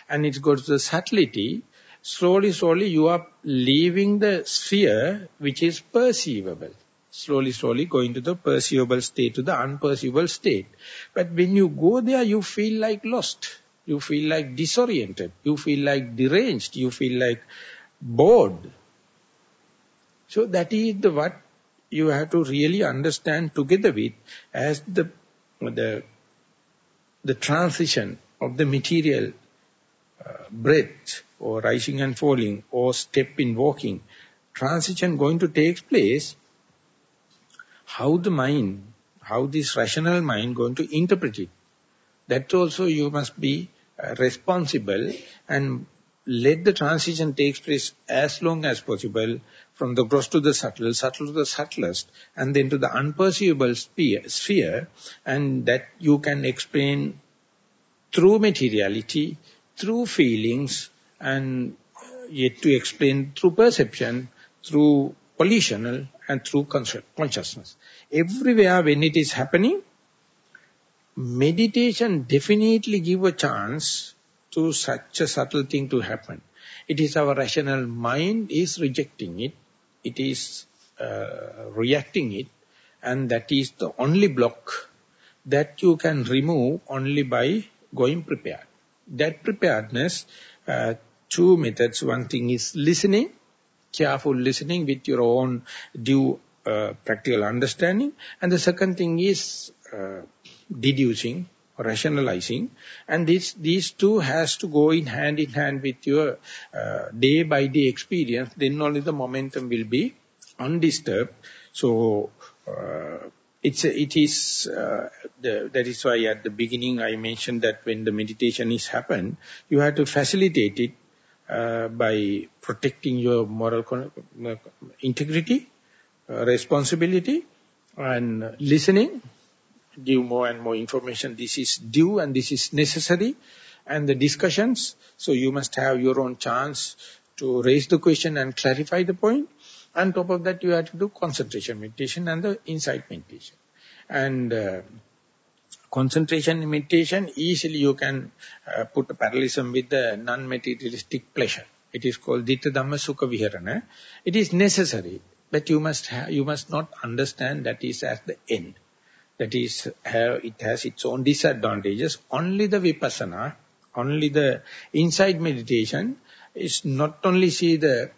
and it goes to the subtlety. slowly, slowly you are leaving the sphere which is perceivable. Slowly, slowly going to the perceivable state, to the unperceivable state. But when you go there, you feel like lost. You feel like disoriented. You feel like deranged. You feel like bored. So that is the what you have to really understand together with as the transition of the material breath or rising and falling or step in walking. Transition going to take place. How the mind, how this rational mind going to interpret it. That also you must be responsible and let the transition take place as long as possible from the gross to the subtle, subtle to the subtlest, and then to the unperceivable sphere, and that you can explain through materiality, through feelings, and yet to explain through perception, through volitional, and through consciousness. Everywhere when it is happening, meditation definitely give a chance to such a subtle thing to happen. It is our rational mind is rejecting it. It is reacting it. And that is the only block that you can remove only by going prepared. That preparedness, two methods. One thing is listening, careful listening with your own due practical understanding. And the second thing is deducing, rationalizing, and these two has to go in hand with your day by day experience. Then only the momentum will be undisturbed. So that is why at the beginning I mentioned that when the meditation is happen, you have to facilitate it by protecting your moral integrity, responsibility, and listening. Give more and more information. This is due and this is necessary. And the discussions, so you must have your own chance to raise the question and clarify the point. On top of that, you have to do concentration meditation and the insight meditation. And concentration meditation, easily you can put a parallelism with the non-materialistic pleasure. It is called Ditta Dhamma Sukha Viharana. It is necessary, but you must not understand that is as the end. That is, it has its own disadvantages. Only the vipassana, only the insight meditation is not only see the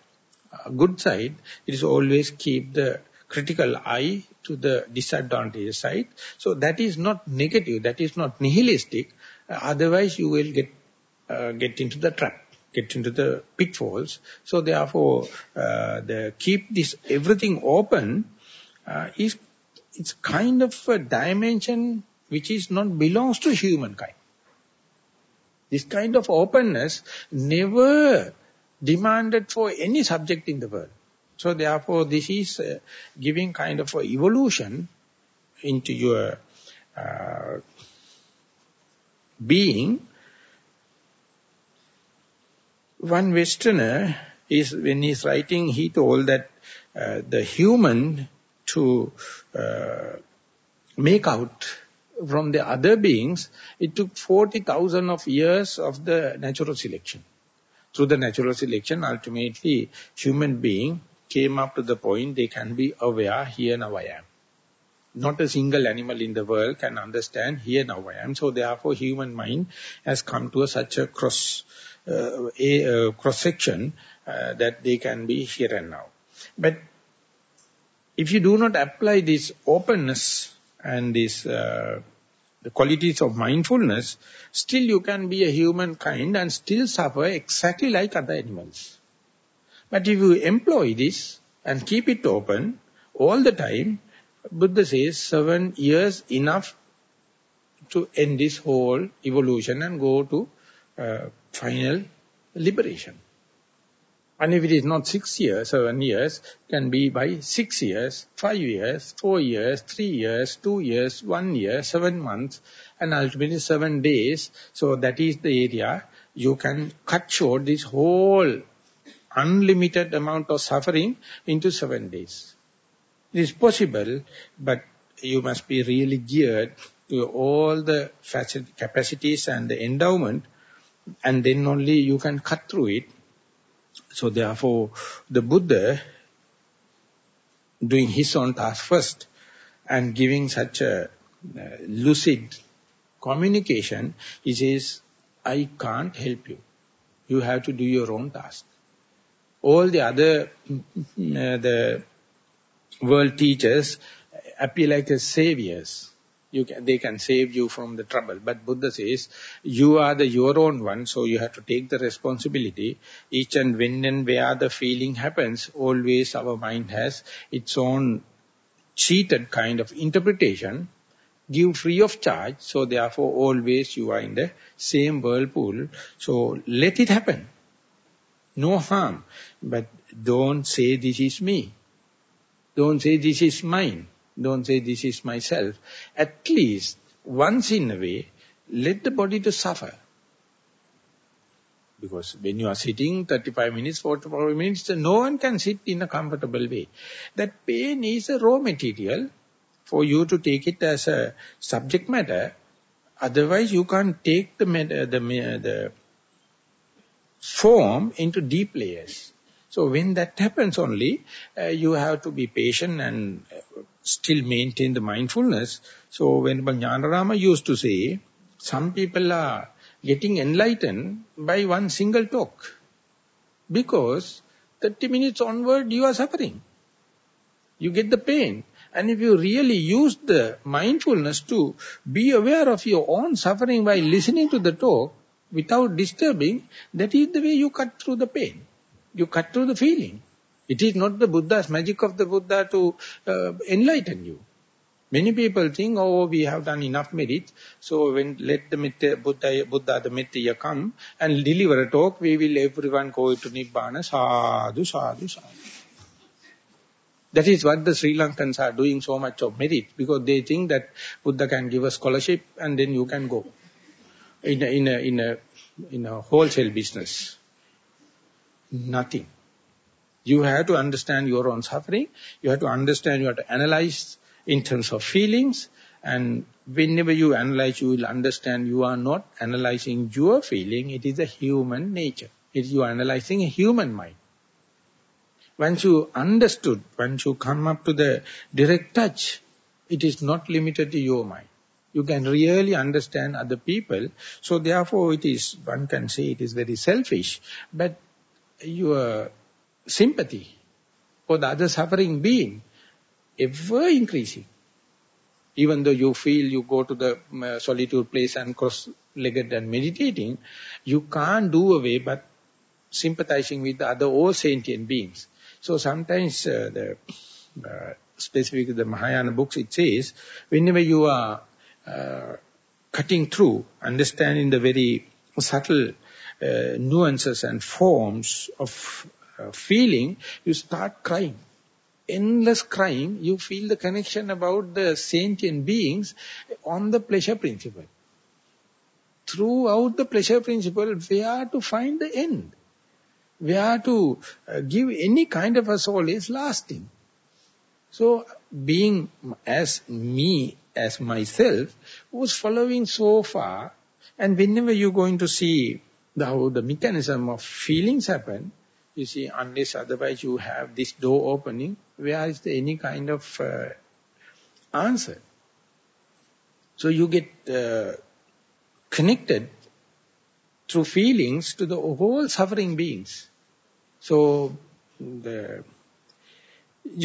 good side, it is always keep the critical eye to the disadvantage side. So that is not negative, that is not nihilistic. Otherwise you will get into the trap, get into the pitfalls. So therefore, keep this everything open it's kind of a dimension which is not belongs to humankind. This kind of openness never demanded for any subject in the world. So therefore this is giving kind of a evolution into your being. One Westerner, when he's writing, he told that the human to make out from the other beings, it took 40,000 of years of the natural selection. Through the natural selection, ultimately, human being came up to the point they can be aware, here now I am. Not a single animal in the world can understand, here now I am. So therefore, human mind has come to such a cross-section that they can be here and now. But if you do not apply this openness and this the qualities of mindfulness, still you can be a humankind and still suffer exactly like other animals. But if you employ this and keep it open all the time, Buddha says 7 years enough to end this whole evolution and go to final liberation. And if it is not 6 years, 7 years, can be by 6 years, 5 years, 4 years, 3 years, 2 years, 1 year, 7 months, and ultimately 7 days. So that is the area you can cut short this whole unlimited amount of suffering into 7 days. It is possible, but you must be really geared to all the capacities and the endowment, and then only you can cut through it. So therefore, the Buddha, doing his own task first, and giving such a lucid communication, he says, I can't help you. You have to do your own task. All the other the world teachers appear like as saviors. They can save you from the trouble. But Buddha says, you are your own one, so you have to take the responsibility. Each and when and where the feeling happens, always our mind has its own cheated kind of interpretation, give free of charge, so therefore always you are in the same whirlpool. So let it happen. No harm. But don't say this is me. Don't say this is mine. Don't say this is myself. At least once in a way, let the body to suffer. Because when you are sitting 35 minutes, 45 minutes, no one can sit in a comfortable way. That pain is a raw material for you to take it as a subject matter. Otherwise, you can't take the form into deep layers. So when that happens only, you have to be patient and still maintain the mindfulness. So when Jnanarama used to say, some people are getting enlightened by one single talk. Because 30 minutes onward you are suffering. You get the pain. And if you really use the mindfulness to be aware of your own suffering while listening to the talk, without disturbing, that is the way you cut through the pain. You cut through the feeling. It is not the Buddha's magic of the Buddha to enlighten you. Many people think, oh, we have done enough merit, so when let the Buddha the Mettaya come and deliver a talk, we will everyone go to Nibbana, sadhu, sadhu, sadhu. That is what the Sri Lankans are doing so much of merit, because they think that Buddha can give a scholarship and then you can go in a wholesale business. Nothing. You have to understand your own suffering. You have to understand, you have to analyze in terms of feelings. And whenever you analyze, you will understand you are not analyzing your feeling. It is a human nature. You are analyzing a human mind. Once you understood, once you come up to the direct touch, it is not limited to your mind. You can really understand other people. So therefore it is, one can say it is very selfish, but your sympathy for the other suffering being ever increasing. Even though you feel you go to the solitude place and cross-legged and meditating, you can't do away but sympathizing with the other all sentient beings. So sometimes specifically the Mahayana books, it says, whenever you are cutting through, understanding the very subtle nuances and forms of feeling, you start crying. Endless crying, you feel the connection about the sentient beings on the pleasure principle. Throughout the pleasure principle, where to find the end? Where to give any kind of a soul is lasting. So being as me, as myself, was following so far, and whenever you're going to see how the mechanism of feelings happen, you see, unless otherwise you have this door opening, where is there any kind of answer? So you get connected through feelings to the whole suffering beings. So you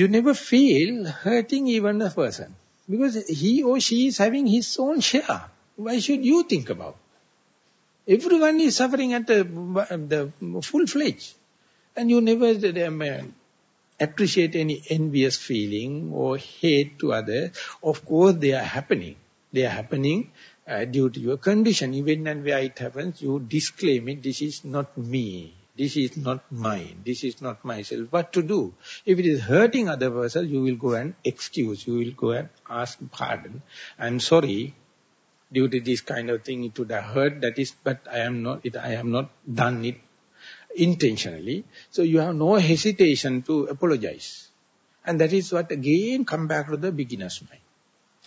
never feel hurting even a person, because he or she is having his own share. Why should you think about? Everyone is suffering at the full-fledged. And you never appreciate any envious feeling or hate to others. Of course, they are happening. They are happening due to your condition. Even and where it happens, you disclaim it. This is not me. This is not mine. This is not myself. What to do? If it is hurting other person, you will go and excuse. You will go and ask pardon. I'm sorry. Due to this kind of thing, it would have hurt. That is, but I have not done it intentionally. So you have no hesitation to apologize. And that is what again come back to the beginner's mind.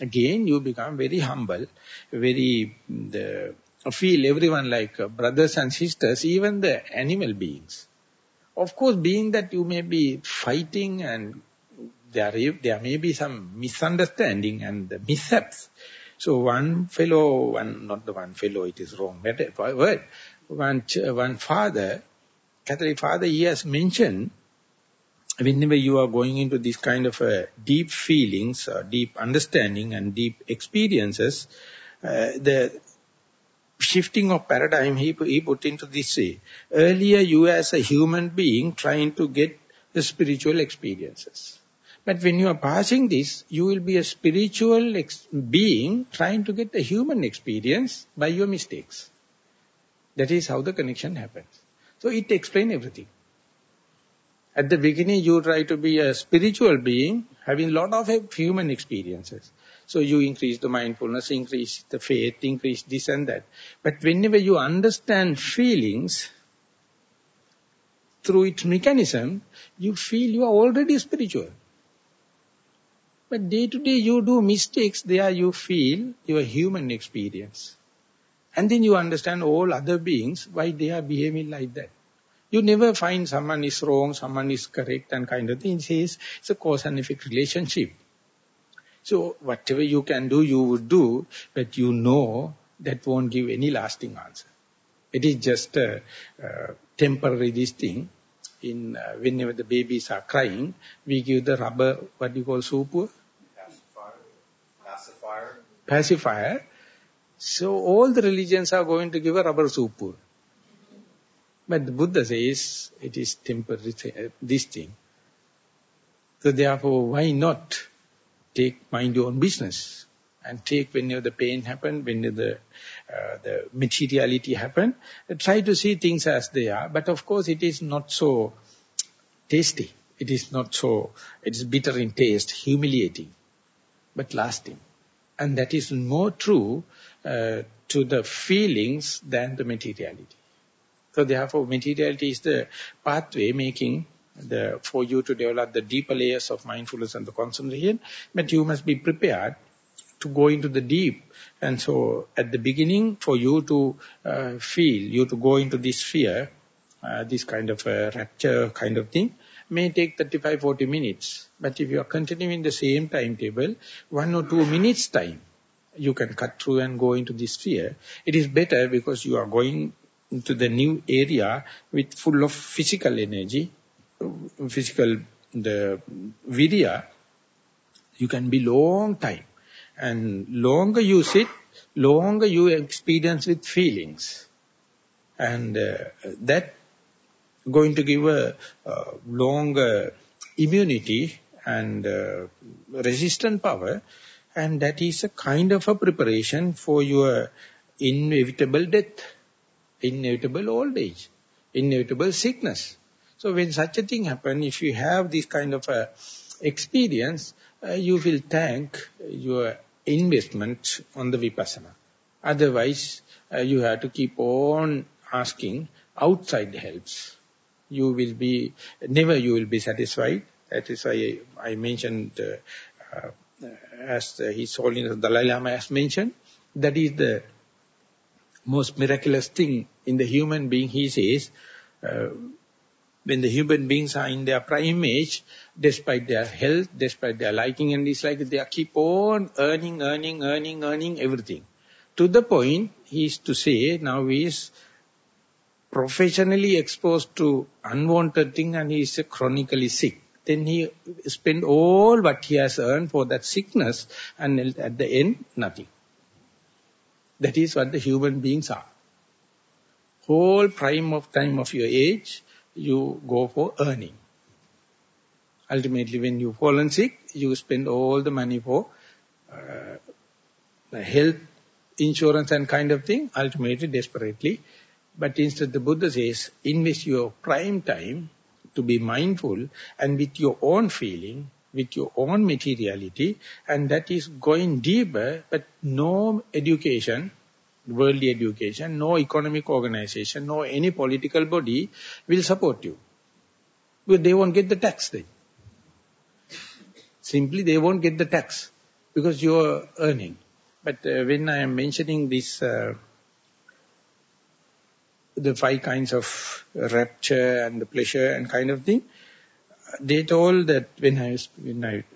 Again you become very humble, very feel everyone like brothers and sisters, even the animal beings. Of course, being that you may be fighting and there may be some misunderstanding and mishaps. So one fellow, not the one fellow, it is wrong word. One father, Catholic father, he has mentioned, whenever you are going into this kind of deep feelings, deep understanding and deep experiences, the shifting of paradigm he put into this way. Earlier you as a human being trying to get the spiritual experiences. But when you are passing this, you will be a spiritual being trying to get the human experience by your mistakes. That is how the connection happens. So it explains everything. At the beginning, you try to be a spiritual being, having a lot of human experiences. So you increase the mindfulness, increase the faith, increase this and that. But whenever you understand feelings, through its mechanism, you feel you are already spiritual. But day to day you do mistakes, there you feel your human experience. And then you understand all other beings, why they are behaving like that. You never find someone is wrong, someone is correct and kind of thing. It's a cause and effect relationship. So whatever you can do, you would do, but you know that won't give any lasting answer. It is just a temporary this thing. Whenever the babies are crying, we give the rubber, what do you call super? Pacifier. So all the religions are going to give a rubber super. But the Buddha says it is temporary, this thing. So therefore, why not mind your own business and take whenever the pain happen, whenever the materiality happen, try to see things as they are. But of course, it is not so tasty. It is bitter in taste, humiliating, but lasting. And that is more true to the feelings than the materiality. So therefore, materiality is the pathway making for you to develop the deeper layers of mindfulness and the concentration. But you must be prepared to go into the deep. And so at the beginning, for you to you to go into this sphere, this kind of rapture kind of thing, may take 35-40 minutes. But if you are continuing the same timetable, 1 or 2 minutes time, you can cut through and go into this sphere. It is better because you are going into the new area with full of physical energy, the virya. You can be long time. And longer you sit, longer you experience with feelings. And that going to give a longer immunity and resistant power, and that is a kind of a preparation for your inevitable death, inevitable old age, inevitable sickness. So when such a thing happens, if you have this kind of a experience, you will thank your investment on the vipassana. Otherwise, you have to keep on asking outside helps. You will be satisfied. That is why I mentioned, as His Holiness Dalai Lama has mentioned, that is the most miraculous thing in the human being. He says, when the human beings are in their prime age, despite their health, despite their liking and dislike, they keep on earning everything. To the point, he is to say, now he is professionally exposed to unwanted thing and he is chronically sick. Then he spend all what he has earned for that sickness and at the end, nothing. That is what the human beings are. Whole prime of time of your age, you go for earning. Ultimately, when you fallen sick, you spend all the money for health insurance and kind of thing, ultimately, desperately. But instead the Buddha says, invest your prime time to be mindful and with your own feeling, with your own materiality, and that is going deeper, but no education, worldly education, no economic organization, no any political body will support you. Because they won't get the tax then. Simply they won't get the tax because you are earning. But when I am mentioning this the 5 kinds of rapture and the pleasure and kind of thing. They told that when I was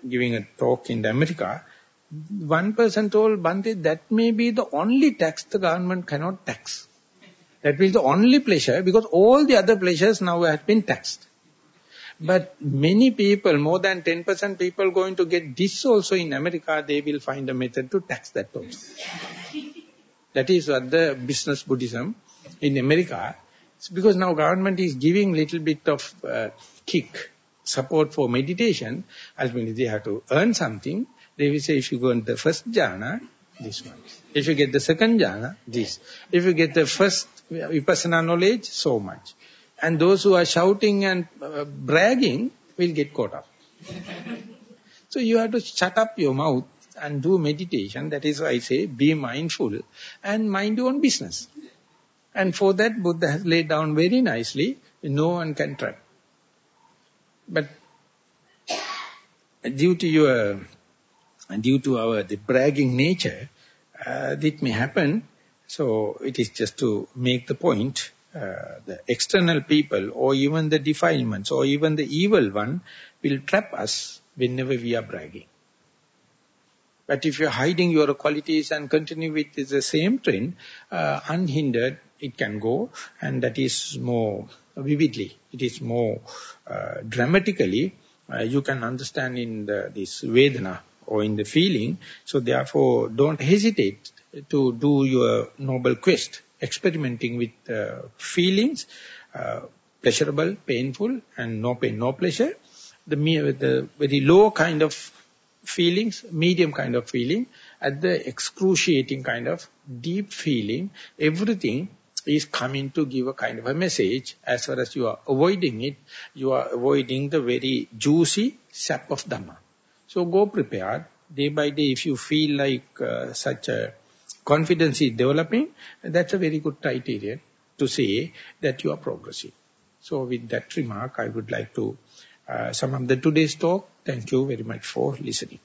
giving a talk in America, one person told, Bhante, that may be the only tax the government cannot tax. That will be the only pleasure, because all the other pleasures now have been taxed. But many people, more than 10% people going to get this also in America, they will find a method to tax that also. That is what the business Buddhism in America. It's because now government is giving little bit of kick, support for meditation. Ultimately they have to earn something. They will say, if you go in the first jhana, this much. If you get the second jhana, this. If you get the first vipassana knowledge, so much. And those who are shouting and bragging will get caught up. So you have to shut up your mouth and do meditation. That is why I say, be mindful and mind your own business. And for that, Buddha has laid down very nicely, no one can trap. But due to the bragging nature, it may happen. So it is just to make the point, the external people or even the defilements or even the evil one will trap us whenever we are bragging. But if you are hiding your qualities and continue with the same trend, unhindered, it can go, and that is more vividly, it is more dramatically, you can understand in this Vedana or in the feeling. So therefore, don't hesitate to do your noble quest, experimenting with feelings, pleasurable, painful, and no pain, no pleasure. The very low kind of feelings, medium kind of feeling, at the excruciating kind of deep feeling, everything is coming to give a kind of a message. As far as you are avoiding it, you are avoiding the very juicy sap of Dhamma. So go prepared. Day by day, if you feel like such a confidence is developing, that's a very good criterion to say that you are progressing. So with that remark, I would like to sum up the today's talk. Thank you very much for listening.